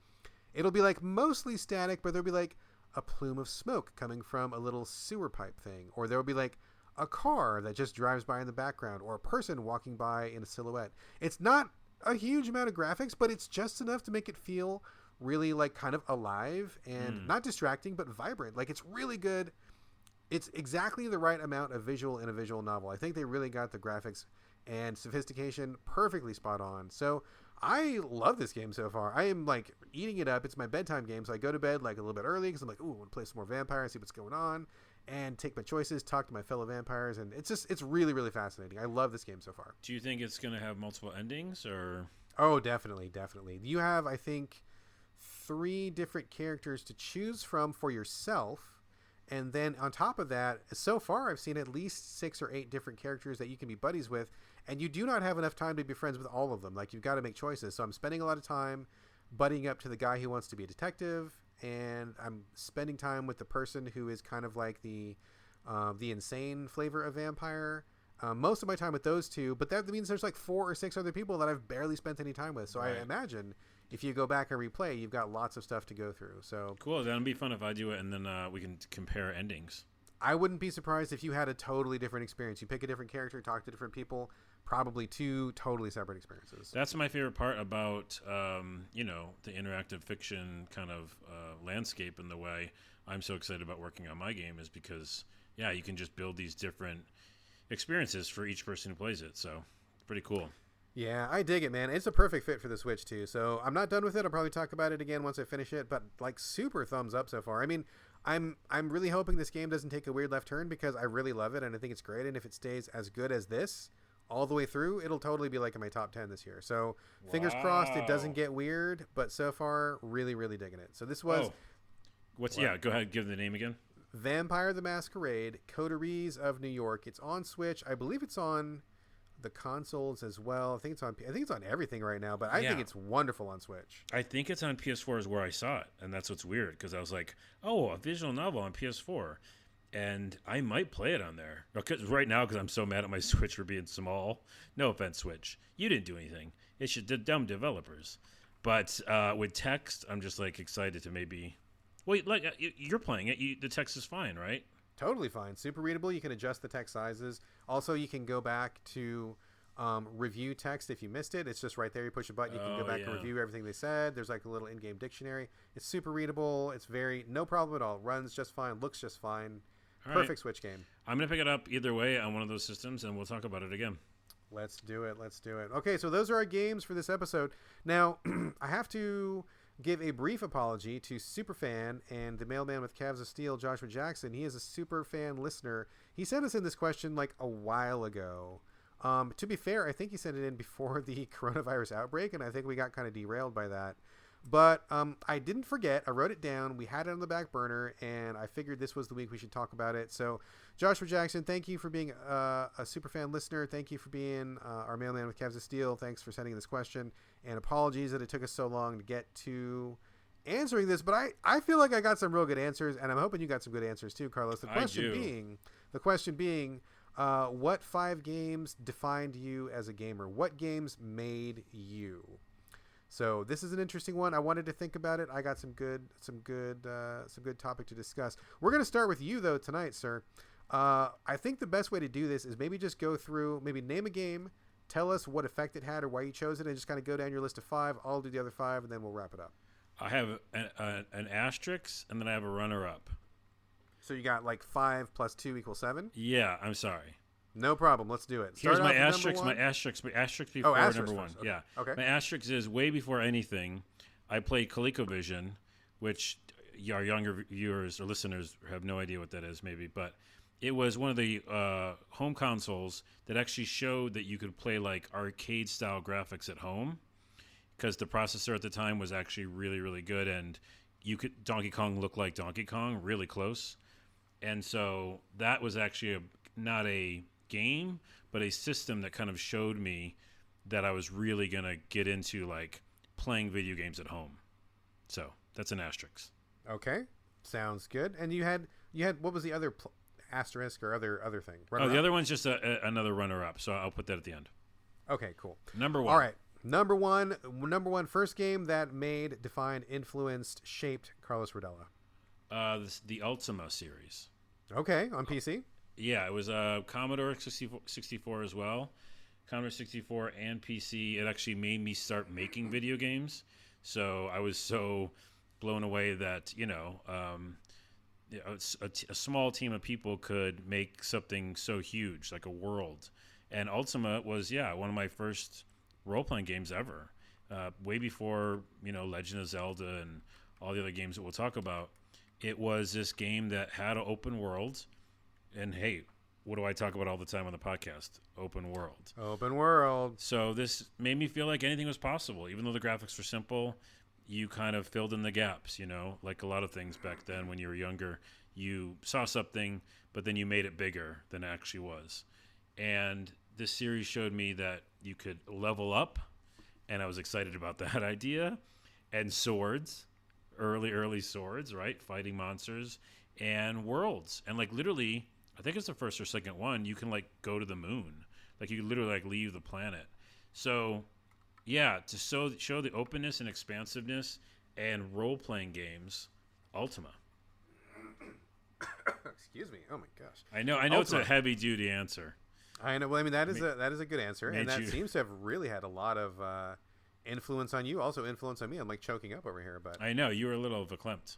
it'll be like mostly static, but there'll be like a plume of smoke coming from a little sewer pipe thing. Or there'll be like a car that just drives by in the background, or a person walking by in a silhouette. It's not a huge amount of graphics, but it's just enough to make it feel really like kind of alive and not distracting, but vibrant. Like, it's really good. It's exactly the right amount of visual in a visual novel. I think they really got the graphics and sophistication perfectly spot on. So I love this game so far. I am like eating it up. It's my bedtime game, so I go to bed like a little bit early because I'm like, ooh, I want to play some more Vampire, see what's going on, and take my choices, talk to my fellow vampires, and it's really, really fascinating. I love this game so far. Do you think it's going to have multiple endings, or? Oh, definitely. You have, I think, 3 different characters to choose from for yourself. And then on top of that, so far I've seen at least 6 or 8 different characters that you can be buddies with, and you do not have enough time to be friends with all of them. Like, you've got to make choices. So I'm spending a lot of time buddying up to the guy who wants to be a detective, and I'm spending time with the person who is kind of like the insane flavor of vampire. Most of my time with those 2, but that means there's like 4 or 6 other people that I've barely spent any time with. So right. I imagine if you go back and replay, you've got lots of stuff to go through. So cool. That'll be fun if I do it, and then we can compare endings. I wouldn't be surprised if you had a totally different experience. You pick a different character, talk to different people. probably two totally separate experiences. That's my favorite part about, the interactive fiction kind of landscape, and the way I'm so excited about working on my game is because, you can just build these different experiences for each person who plays it. So pretty cool. Yeah, I dig it, man. It's a perfect fit for the Switch too. So I'm not done with it. I'll probably talk about it again once I finish it. But like, super thumbs up so far. I mean, I'm really hoping this game doesn't take a weird left turn, because I really love it and I think it's great. And if it stays as good as this all the way through, it'll totally be like in my top 10 this year. So fingers crossed it doesn't get weird. But so far, really, really digging it. So this was go ahead, give the name again. Vampire the Masquerade, Coteries of New York. It's on Switch. I believe it's on the consoles as well. I think it's on everything right now, but I think it's wonderful on Switch. I think it's on PS4 is where I saw it, and that's what's weird, because I was like, oh, a visual novel on PS4, and I might play it on there. Because right now, because I'm so mad at my Switch for being small. No offense, Switch. You didn't do anything. It's just the dumb developers. But with text, I'm just like excited to maybe... Wait, like you're playing it. The text is fine, right? Totally fine. Super readable. You can adjust the text sizes. Also, you can go back to review text if you missed it. It's just right there. You push a button. You can go back and review everything they said. There's like a little in-game dictionary. It's super readable. It's no problem at all. Runs just fine. Looks just fine. All Perfect right. Switch game. I'm going to pick it up either way on one of those systems, and we'll talk about it again. Let's do it. Okay, so those are our games for this episode. Now, I have to give a brief apology to Superfan and the mailman with Calves of Steel, Joshua Jackson. He is a Superfan listener. He sent us in this question like a while ago. To be fair, I think he sent it in before the coronavirus outbreak, and I think we got kind of derailed by that. But I didn't forget. I wrote it down. We had it on the back burner, and I figured this was the week we should talk about it. So, Joshua Jackson, thank you for being a Superfan listener. Thank you for being our mailman with Calves of Steel. Thanks for sending this question. And apologies that it took us so long to get to answering this. But I feel like I got some real good answers, and I'm hoping you got some good answers too, Carlos. The question being, what 5 games defined you as a gamer? What games made you? So this is an interesting one. I wanted to think about it. I got some good topic to discuss. We're going to start with you though tonight, sir. I think the best way to do this is maybe just go through, maybe name a game, tell us what effect it had or why you chose it, and just kind of go down your list of 5. I'll do the other 5, and then we'll wrap it up. I have an asterisk, and then I have a runner-up. So you got like 5 plus 2 equals 7? Yeah, I'm sorry. No problem. Let's do it. Here's my asterisk. My asterisk before number 1. Okay. Yeah. Okay. My asterisk is way before anything. I played ColecoVision, which our younger viewers or listeners have no idea what that is, maybe, but it was one of the home consoles that actually showed that you could play like arcade-style graphics at home, because the processor at the time was actually really, really good, and Donkey Kong looked like Donkey Kong, really close. And so that was actually not a game, but a system that kind of showed me that I was really going to get into like playing video games at home. So that's an asterisk. Okay. Sounds good. And you had what was the other asterisk or other thing? The other one's just another runner-up, so I'll put that at the end. Okay, cool. Number 1. All right. Number one, first game that made, defined, influenced, shaped Carlos Rodella. The Ultima series. Okay, on PC? Yeah, it was Commodore 64 as well. Commodore 64 and PC. It actually made me start making video games. So I was so blown away that, a small team of people could make something so huge, like a world. And Ultima was, one of my first role-playing games ever. Way before, Legend of Zelda and all the other games that we'll talk about. It was this game that had an open world. And hey, what do I talk about all the time on the podcast? Open world. Open world. So this made me feel like anything was possible. Even though the graphics were simple, you kind of filled in the gaps, like a lot of things back then when you were younger. You saw something, but then you made it bigger than it actually was. And this series showed me that you could level up, and I was excited about that idea. And swords, early swords, right? Fighting monsters and worlds. And like literally, I think it's the first or second one, you can like go to the moon. Like you can literally like leave the planet. So yeah, to show the openness and expansiveness and role-playing games, Ultima. Excuse me. Oh my gosh. I know Ultima. It's a heavy-duty answer. I know. Well, I mean, that is a good answer, and that you... seems to have really had a lot of influence on you. Also, influence on me. I'm like choking up over here, but I know you were a little verklempt.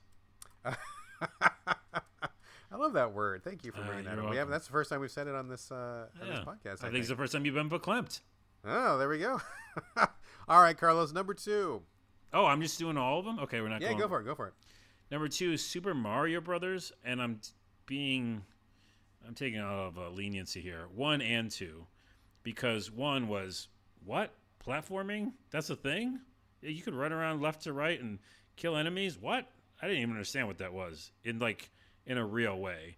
I love that word. Thank you for bringing that up. That's the first time we've said it on this podcast. I think it's the first time you've been verklempt. Oh, there we go. All right, Carlos, number 2. Oh, I'm just doing all of them? Okay, we're not going... Yeah, go for it. Number 2 is Super Mario Brothers, and I'm taking a lot of leniency here. 1 and 2. Because 1 was, what? Platforming? That's a thing? You could run around left to right and kill enemies? What? I didn't even understand what that was in a real way.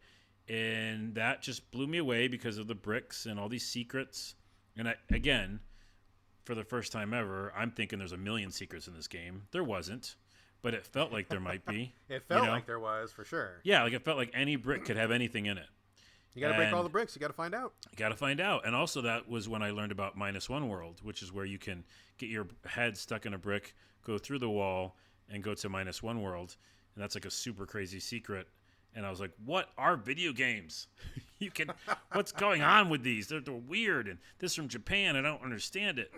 And that just blew me away because of the bricks and all these secrets. And again, for the first time ever, I'm thinking there's a million secrets in this game. There wasn't, but it felt like there might be. It felt like there was, for sure. Yeah, like it felt like any brick could have anything in it. You got to break all the bricks. You got to find out. You got to find out. And also that was when I learned about -1 world, which is where you can get your head stuck in a brick, go through the wall, and go to -1 world. And that's like a super crazy secret. And I was like, what are video games? What's going on with these? They're weird. And this from Japan, I don't understand it.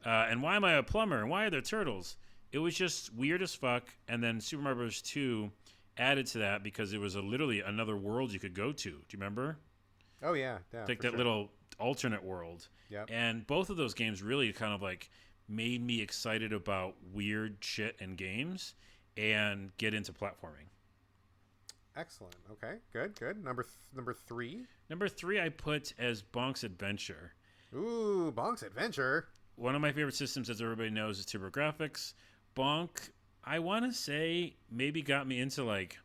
And why am I a plumber? And why are there turtles? It was just weird as fuck. And then Super Mario Bros. 2 added to that because it was literally another world you could go to. Do you remember? Oh, yeah. Like that little alternate world. Yep. And both of those games really kind of like made me excited about weird shit in games and get into platforming. Excellent. Okay, good. Number 3. Number 3 I put as Bonk's Adventure. Ooh, Bonk's Adventure. One of my favorite systems, as everybody knows, is TurboGrafx. Bonk, I want to say, maybe got me into like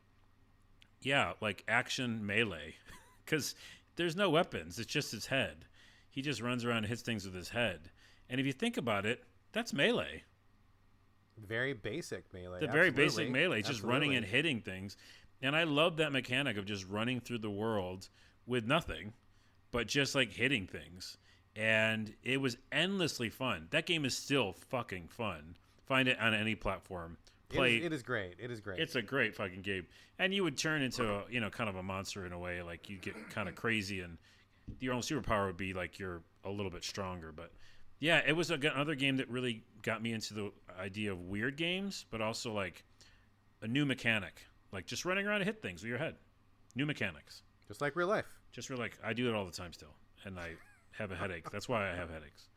action melee. Because there's no weapons. It's just his head. He just runs around and hits things with his head. And if you think about it, that's melee. Very basic melee. Very basic melee. It's just running and hitting things. And I love that mechanic of just running through the world with nothing, but just like hitting things. And it was endlessly fun. That game is still fucking fun. Find it on any platform. Play. It is great. It's a great fucking game. And you would turn into kind of a monster in a way. Like you get kind of crazy, and your own superpower would be like you're a little bit stronger. But yeah, it was another game that really got me into the idea of weird games, but also like a new mechanic. Like just running around and hit things with your head. New mechanics. Just like real life. I do it all the time still. And I have a headache. That's why I have headaches.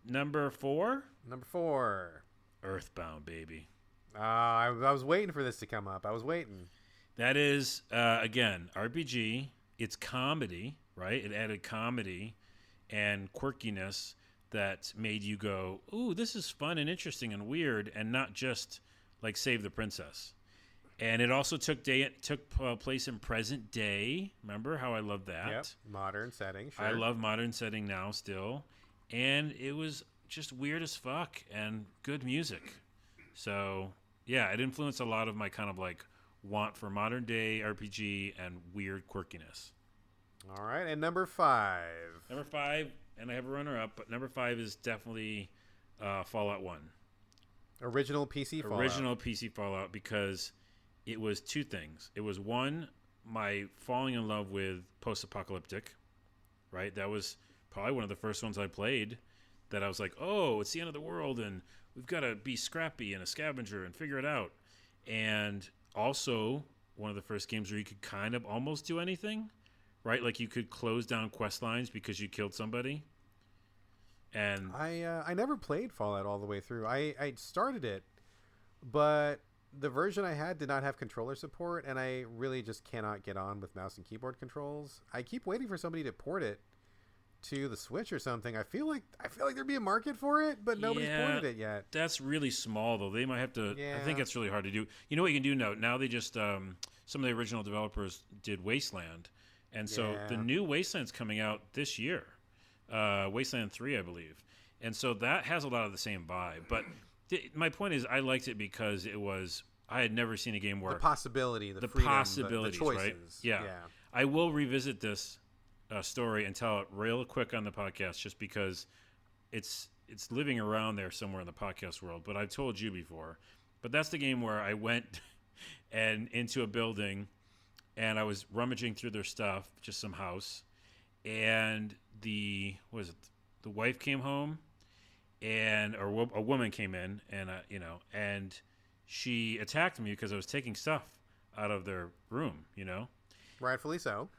Number 4? Number 4. Earthbound, baby. I was waiting for this to come up. I was waiting. That is, again, RPG. It's comedy, right? It added comedy and quirkiness that made you go, ooh, this is fun and interesting and weird, and not just like Save the Princess. And it also took place in present day. Remember how I love that? Yep. Modern setting, sure. I love modern setting now still. And it was just weird as fuck and good music. So, yeah, it influenced a lot of my kind of like want for modern day RPG and weird quirkiness. All right, and number 5. Number 5, and I have a runner-up, but number 5 is definitely Fallout 1. Original PC Fallout. Original PC Fallout, because it was 2 things. It was 1, my falling in love with post-apocalyptic, right? That was probably one of the first ones I played that I was like, oh, it's the end of the world, and we've got to be scrappy and a scavenger and figure it out. And also one of the first games where you could kind of almost do anything, right? Like you could close down quest lines because you killed somebody. And I never played Fallout all the way through. I started it, but the version I had did not have controller support, and I really just cannot get on with mouse and keyboard controls. I keep waiting for somebody to port it to the Switch or something. I feel like there'd be a market for it, but nobody's ported it yet. That's really small, though. They might have to. Yeah. I think that's really hard to do. You know what you can do now? Now they just some of the original developers did Wasteland, and so the new Wasteland's coming out this year, Wasteland 3, I believe, and so that has a lot of the same vibe. But my point is, I liked it because I had never seen a game where the possibility, the freedom, possibilities, the choices. Right? Yeah. I will revisit this story and tell it real quick on the podcast, just because it's living around there somewhere in the podcast world. But I've told you before. But that's the game where I went and into a building, and I was rummaging through their stuff, just some house, and the wife came home, and or a woman came in, and and she attacked me because I was taking stuff out of their room. Rightfully so.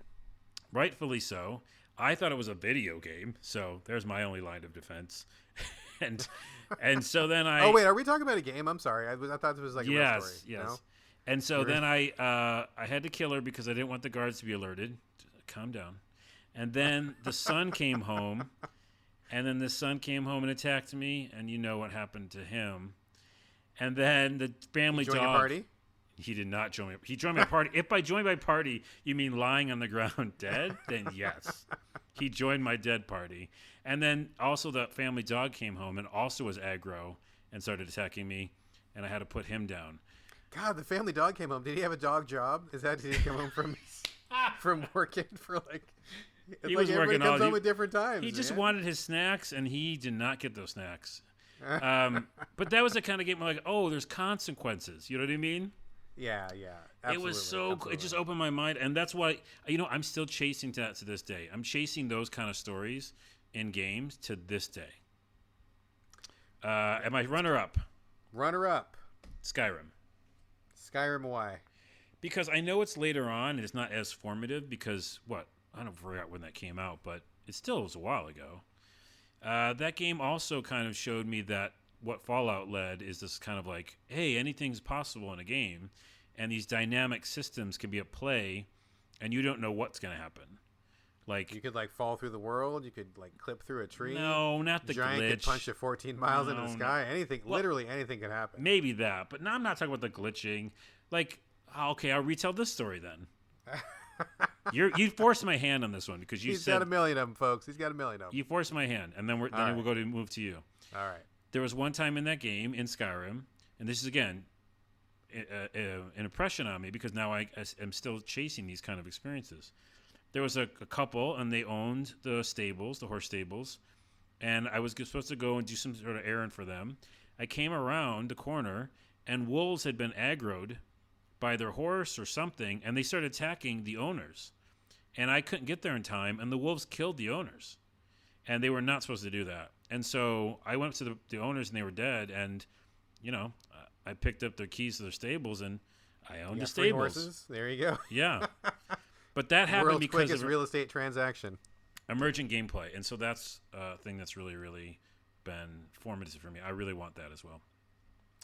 Rightfully so. I thought it was a video game, so there's my only line of defense. and so then I. Oh wait, are we talking about a game? I'm sorry. I thought this was like a real story. Yes. No? And so then I had to kill her because I didn't want the guards to be alerted. Calm down. And then the son came home, and and attacked me, and you know what happened to him. And then the family dog. Join your party? He did not join me. He joined my party. If by join my party you mean lying on the ground dead, then yes. He joined my dead party. And then also the family dog came home and also was aggro and started attacking me, and I had to put him down. God, the family dog came home. Did he have a dog job? Did he come home from working for like? He was working everybody comes home at different times. He just wanted his snacks, and he did not get those snacks. But that was the kind of game where like, oh, there's consequences. You know what I mean? Yeah. Absolutely, it was so. absolutely. It just opened my mind, and that's why I'm still chasing that to this day. I'm chasing those kind of stories in games to this day. And my runner-up, Skyrim. Skyrim, why? Because I know it's later on, and it's not as formative. Because I don't forget when that came out, but it still was a while ago. That game also kind of showed me that what Fallout led is this kind of like, hey, anything's possible in a game, and these dynamic systems can be at play, and you don't know what's going to happen. Like you could like fall through the world, you could like clip through a tree. No, not the giant glitch. could punch you 14 miles into the sky. Anything, literally anything could happen. Maybe that, but now I'm not talking about the glitching. Like, okay, I'll retell this story then. You forced my hand on this one because you said he's got a million of them, folks. He's got a million of them. You forced my hand, and then we'll go to move to you. All right. There was one time in that game in Skyrim, and this is again an impression on me because now I am still chasing these kind of experiences. There was a couple, and they owned the horse stables, and I was supposed to go and do some sort of errand for them. I came around the corner, and wolves had been aggroed by their horse or something, and they started attacking the owners. And I couldn't get there in time, and the wolves killed the owners. And they were not supposed to do that. And so I went up to the owners, and they were dead, and, I picked up their keys to their stables, and I owned the stables. 3 horses. There you go. Yeah. But that happened World's because quickest of real estate transaction. Emergent gameplay. And so that's a thing that's really, really been formative for me. I really want that as well.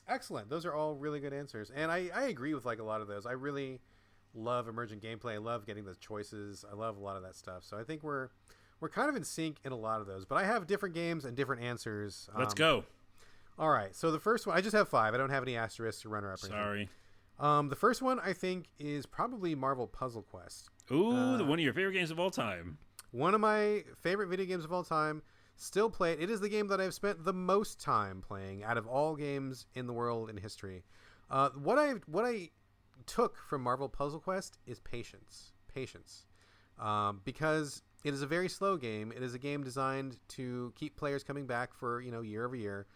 Excellent. Those are all really good answers. And I agree with like a lot of those. I really love emergent gameplay. I love getting the choices. I love a lot of that stuff. So I think we're kind of in sync in a lot of those. But I have different games and different answers. Let's go. All right. So the first one, I just have 5. I don't have any asterisks or runner-up. Sorry. The first one I think is probably Marvel Puzzle Quest. Ooh, one of your favorite games of all time. One of my favorite video games of all time. Still play it. It is the game that I've spent the most time playing out of all games in the world in history. What I took from Marvel Puzzle Quest is patience. Because it is a very slow game. It is a game designed to keep players coming back for year over year.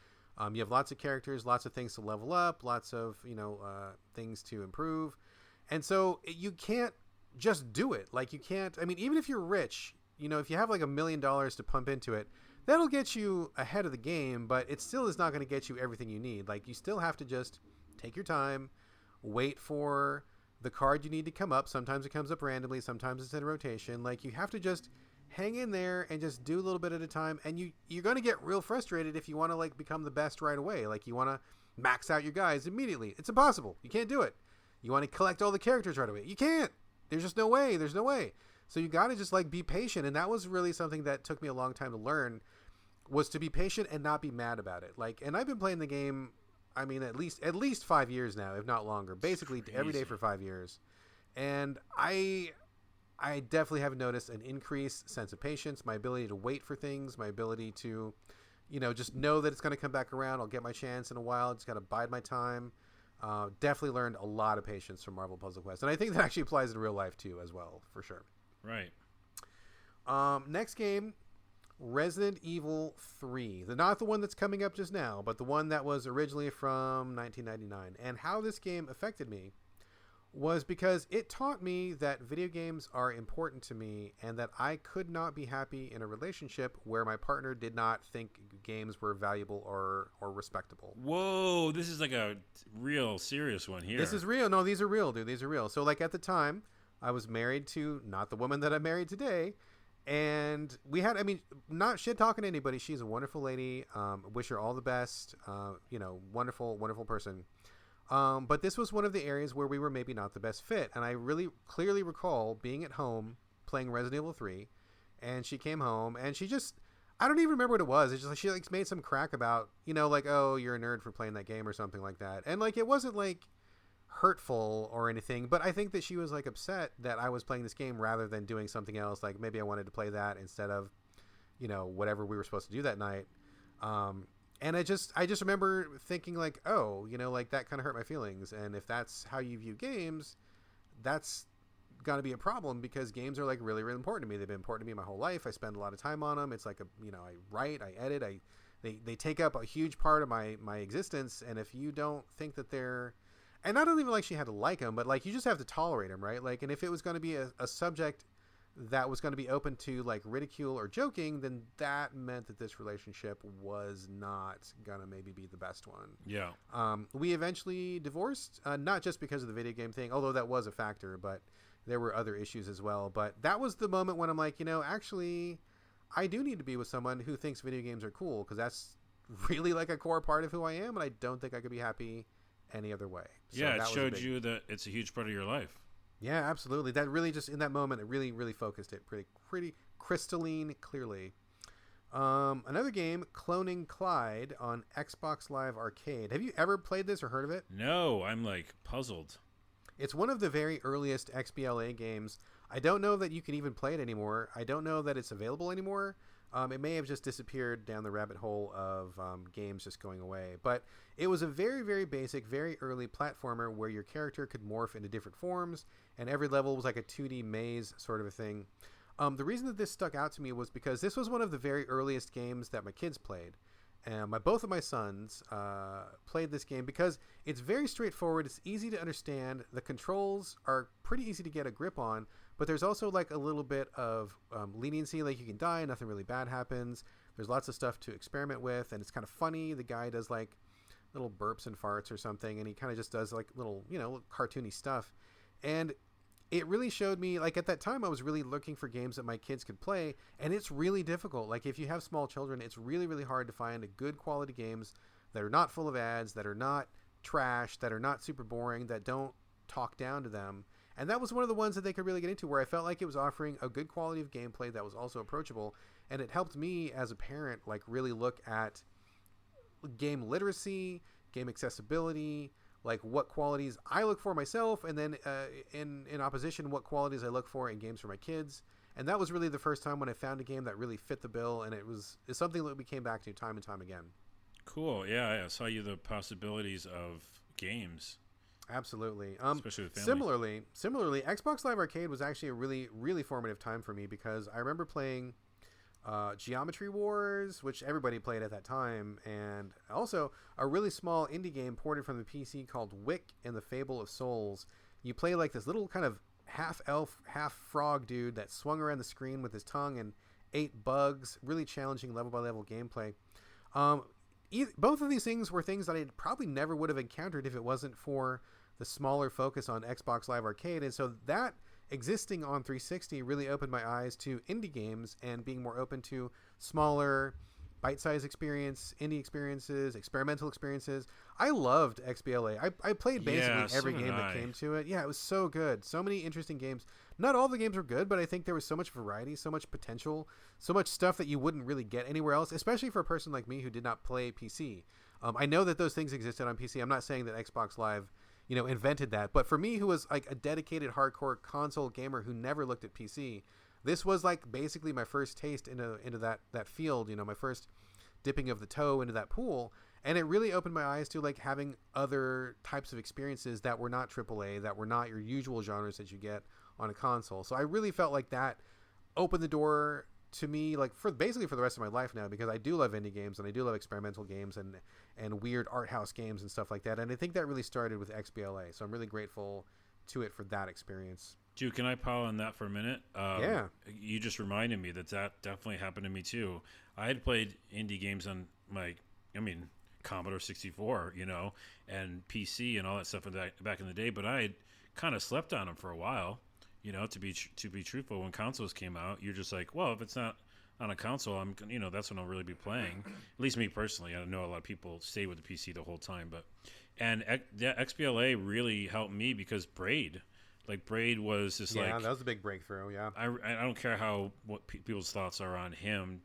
You have lots of characters, lots of things to level up, lots of things to improve, and so you can't just do it. Like you can't. I mean, even if you're rich, if you have like $1 million to pump into it, that'll get you ahead of the game, but it still is not going to get you everything you need. Like you still have to just take your time, wait for the card you need to come up. Sometimes it comes up randomly, sometimes it's in rotation. Like you have to just hang in there and just do a little bit at a time, and you're going to get real frustrated if you want to like become the best right away. Like you want to max out your guys immediately. It's impossible. You can't do it. You want to collect all the characters right away. You can't. There's just no way. There's no way. So you got to just like be patient, and that was really something that took me a long time to learn, was to be patient and not be mad about it. Like, and I've been playing the game, I mean, at least 5 years now, if not longer, basically every day for 5 years. And I definitely have noticed an increased sense of patience, my ability to wait for things, my ability to, just know that it's going to come back around. I'll get my chance in a while. Just got to bide my time. Definitely learned a lot of patience from Marvel Puzzle Quest. And I think that actually applies in real life too, as well, for sure. Right. Next game, Resident Evil 3. Not the one that's coming up just now, but the one that was originally from 1999. And how this game affected me was because it taught me that video games are important to me and that I could not be happy in a relationship where my partner did not think games were valuable or respectable. Whoa, this is like a real serious one here. This is real. No, these are real, dude. These are real. So, like, at the time, I was married to not the woman that I'm married today. And we had, I mean, not shit talking to anybody. She's a wonderful lady. Wish her all the best. Wonderful, wonderful person. But this was one of the areas where we were maybe not the best fit. And I really clearly recall being at home playing Resident Evil 3. And she came home and she just, I don't even remember what it was. It's just like she like made some crack about, like, oh, you're a nerd for playing that game or something like that. And like, it wasn't like hurtful or anything, but I think that she was like upset that I was playing this game rather than doing something else. Like maybe I wanted to play that instead of, whatever we were supposed to do that night. And I just remember thinking like, oh, like that kind of hurt my feelings. And if that's how you view games, that's got to be a problem because games are like really, really important to me. They've been important to me my whole life. I spend a lot of time on them. It's like I write, I edit, they take up a huge part of my existence. And if you don't think that they're, and I don't even like she had to like them, but like you just have to tolerate them, right? Like, and if it was going to be a subject that was going to be open to like ridicule or joking, then that meant that this relationship was not going to maybe be the best one. Yeah. We eventually divorced, not just because of the video game thing, although that was a factor, but there were other issues as well. But that was the moment when I'm like, actually, I do need to be with someone who thinks video games are cool because that's really like a core part of who I am, and I don't think I could be happy any other way. So yeah, it showed you that it's a huge part of your life. Yeah, absolutely. That really just in that moment, it really, really focused it pretty crystalline clearly. Another game, Cloning Clyde on Xbox Live Arcade. Have you ever played this or heard of it? No, I'm like puzzled. It's one of the very earliest XBLA games. I don't know that you can even play it anymore. I don't know that it's available anymore. It may have just disappeared down the rabbit hole of games just going away. But it was a very, very basic, very early platformer where your character could morph into different forms, and every level was like a 2D maze sort of a thing. The reason that this stuck out to me was because this was one of the very earliest games that my kids played. And both of my sons played this game because it's very straightforward. It's easy to understand. The controls are pretty easy to get a grip on, but there's also like a little bit of leniency. Like you can die, nothing really bad happens. There's lots of stuff to experiment with, and it's kind of funny. The guy does like little burps and farts or something, and he kind of just does like little, cartoony stuff. And it really showed me, like at that time, I was really looking for games that my kids could play, and it's really difficult. Like if you have small children, it's really, really hard to find a good quality games that are not full of ads, that are not trash, that are not super boring, that don't talk down to them. And that was one of the ones that they could really get into where I felt like it was offering a good quality of gameplay that was also approachable. And it helped me as a parent, like really look at game literacy, game accessibility, like what qualities I look for myself, and then in opposition, what qualities I look for in games for my kids. And that was really the first time when I found a game that really fit the bill, and it's something that we came back to time and time again. Cool. Yeah, I saw you the possibilities of games. Absolutely. Especially with family. Similarly, Xbox Live Arcade was actually a really, really formative time for me because I remember playing Geometry Wars, which everybody played at that time, and also a really small indie game ported from the PC called Wick and the Fable of Souls. You play like this little kind of half elf, half frog dude that swung around the screen with his tongue and ate bugs. Really challenging level by level gameplay. Both of these things were things that I probably never would have encountered if it wasn't for the smaller focus on Xbox Live Arcade. And so that existing on 360 really opened my eyes to indie games and being more open to smaller bite-sized indie experiences, experimental experiences. I loved XBLA. I played basically every game that came to it. Yeah, it was so good. So many interesting games. Not all the games were good, but I think there was so much variety, so much potential, so much stuff that you wouldn't really get anywhere else, especially for a person like me who did not play PC. I know that those things existed on PC. I'm not saying that Xbox Live invented that, but for me, who was like a dedicated hardcore console gamer who never looked at PC, this was like basically my first taste into that field, my first dipping of the toe into that pool. And it really opened my eyes to like having other types of experiences that were not AAA, that were not your usual genres that you get on a console. So I really felt like that opened the door to me, like for the rest of my life now, because I do love indie games and I do love experimental games and weird art house games and stuff like that. And I think that really started with XBLA. So I'm really grateful to it for that experience. Dude, can I pile on that for a minute? Yeah. You just reminded me that definitely happened to me too. I had played indie games on Commodore 64, and PC and all that stuff back in the day, but I had kind of slept on them for a while. To be truthful, when consoles came out, you're just like, well, if it's not on a console, that's when I'll really be playing. At least me personally. I know a lot of people stay with the PC the whole time, and XBLA really helped me because Braid was just that was a big breakthrough. Yeah, I don't care what people's thoughts are on him,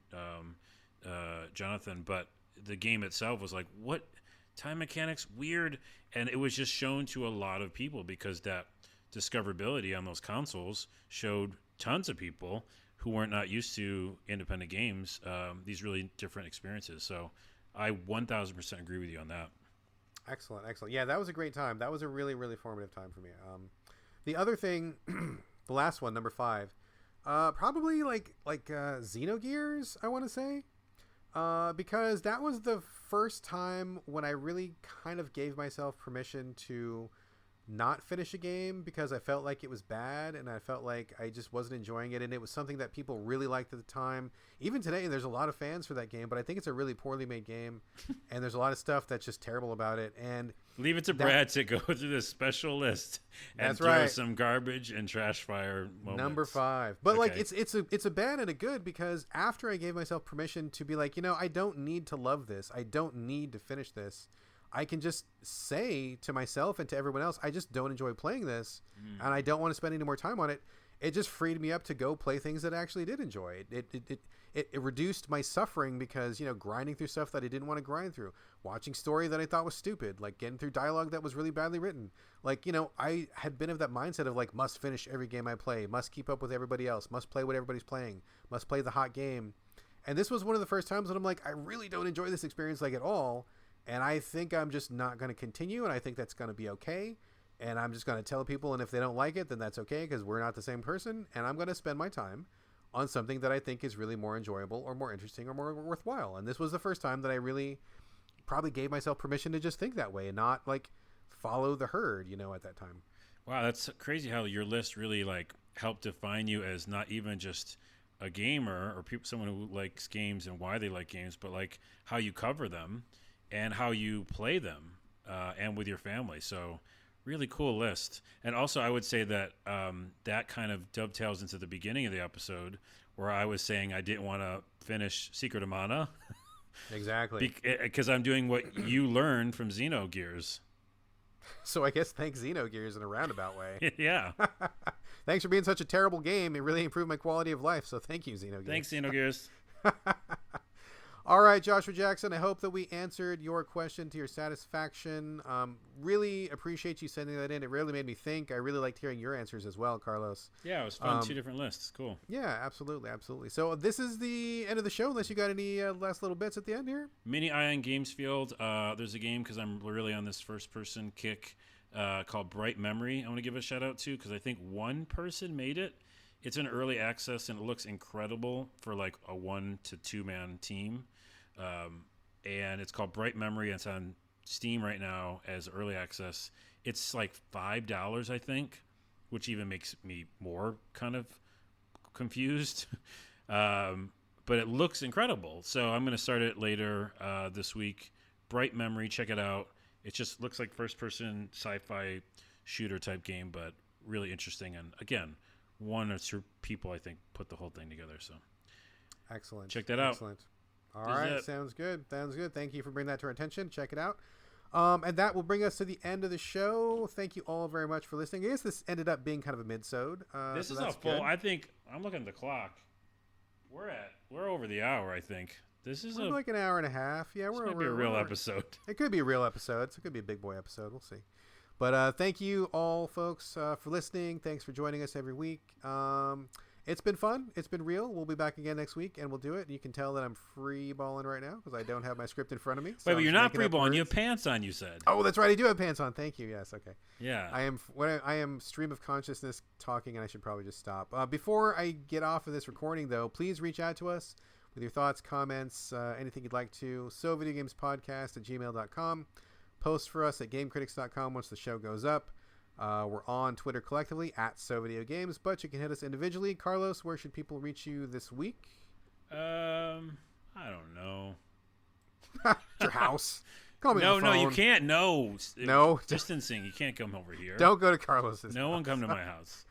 Jonathan, but the game itself was like, what time mechanics weird, and it was just shown to a lot of people because that discoverability on those consoles showed tons of people who weren't not used to independent games these really different experiences. So I 1000% agree with you on that. Excellent. Yeah, that was a great time. That was a really, really formative time for me. The other thing, the last one, number 5, probably like Xenogears, I want to say, because that was the first time when I really kind of gave myself permission to not finish a game because I felt like it was bad and I felt like I just wasn't enjoying it, and it was something that people really liked at the time. Even today, there's a lot of fans for that game, but I think it's a really poorly made game, and there's a lot of stuff that's just terrible about it. And leave it to Brad to go through this special list and throw some garbage and trash fire moments. Number 5, but okay. It's a bad and a good, because after I gave myself permission to be like, I don't need to love this, I don't need to finish this, I can just say to myself and to everyone else, I just don't enjoy playing this, and I don't want to spend any more time on it. It just freed me up to go play things that I actually did enjoy. It reduced my suffering because, grinding through stuff that I didn't want to grind through, watching story that I thought was stupid, like getting through dialogue that was really badly written. Like, I had been of that mindset of like, must finish every game I play, must keep up with everybody else, must play what everybody's playing, must play the hot game. And this was one of the first times that I'm like, I really don't enjoy this experience like at all. And I think I'm just not going to continue, and I think that's going to be okay. And I'm just going to tell people, and if they don't like it, then that's okay, because we're not the same person. And I'm going to spend my time on something that I think is really more enjoyable or more interesting or more worthwhile. And this was the first time that I really probably gave myself permission to just think that way and not like follow the herd, at that time. Wow, that's crazy how your list really like helped define you as not even just a gamer or someone who likes games and why they like games, but like how you cover them and how you play them, and with your family. So really cool list. And also I would say that that kind of dovetails into the beginning of the episode where I was saying I didn't want to finish Secret of Mana. Exactly. Because I'm doing what you learned from Xenogears. So I guess thanks Xenogears in a roundabout way. Yeah. Thanks for being such a terrible game. It really improved my quality of life. So thank you, Xenogears. Thanks, Xenogears. All right, Joshua Jackson, I hope that we answered your question to your satisfaction. Really appreciate you sending that in. It really made me think. I really liked hearing your answers as well, Carlos. Yeah, it was fun. 2 different lists. Cool. Yeah, absolutely. So this is the end of the show, unless you got any last little bits at the end here? Mini Ion Games Field. There's a game, because I'm really on this first-person kick, called Bright Memory. I want to give a shout-out to, because I think one person made it. It's in early access, and it looks incredible for like a 1 to 2 man team. And it's called Bright Memory. It's on Steam right now as early access. It's like $5, I think, which even makes me more kind of confused. But it looks incredible. So I'm going to start it later this week. Bright Memory, check it out. It just looks like first-person sci-fi shooter type game, but really interesting. And again, 1 or 2 people, I think, put the whole thing together. So excellent. Check that out. Excellent. All right. Sounds good. Thank you for bringing that to our attention. Check it out. And that will bring us to the end of the show. Thank you all very much for listening. I guess this ended up being kind of a mid-sode. This is a full. Good. I think I'm looking at the clock. We're over the hour. I think this is like an hour and a half. Yeah, we're be a real episode. It could be a real episode. So it could be a big boy episode. We'll see. But thank you all, folks, for listening. Thanks for joining us every week. It's been fun. It's been real. We'll be back again next week, and we'll do it. You can tell that I'm free balling right now because I don't have my script in front of me. So but you're not free balling. You have pants on, you said. Oh, that's right. I do have pants on. Thank you. Yes. Okay. Yeah. I am stream of consciousness talking, and I should probably just stop. Before I get off of this recording, though, please reach out to us with your thoughts, comments, anything you'd like to. SoVideoGamesPodcast@gmail.com. Post for us at GameCritics.com once the show goes up. We're on Twitter collectively at SoVideoGames, but you can hit us individually. Carlos, where should people reach you this week? I don't know. Your house. Call me No, you can't. No. Distancing. You can't come over here. Don't go to Carlos's. No one come to my house.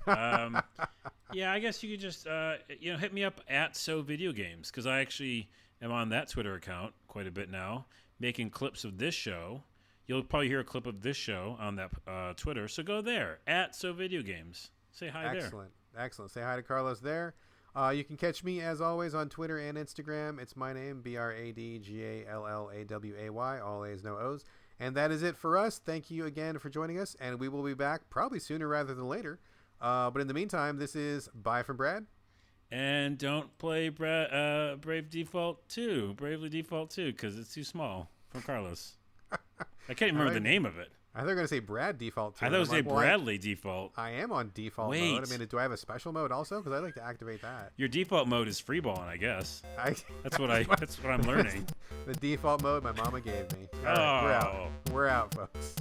Yeah, I guess you could just hit me up at SoVideoGames, because I actually am on that Twitter account quite a bit now, making clips of this show. You'll probably hear a clip of this show on that Twitter, so go there at SoVideoGames. Say hi there. Excellent. Say hi to Carlos there. You can catch me, as always, on Twitter and Instagram. It's my name, BradGallaway, all A's, no O's. And that is it for us. Thank you again for joining us, and we will be back probably sooner rather than later. But in the meantime, this is bye from Brad. And don't play Bravely Default 2, because it's too small, from Carlos. I can't remember the name of it. I thought they were going to say Brad Default 2. I thought it was Bradley Default. I am on default mode. I mean, do I have a special mode also? Because I'd like to activate that. Your default mode is freeballing, I guess. That's what I'm learning. The default mode my mama gave me. All right, we're out, folks.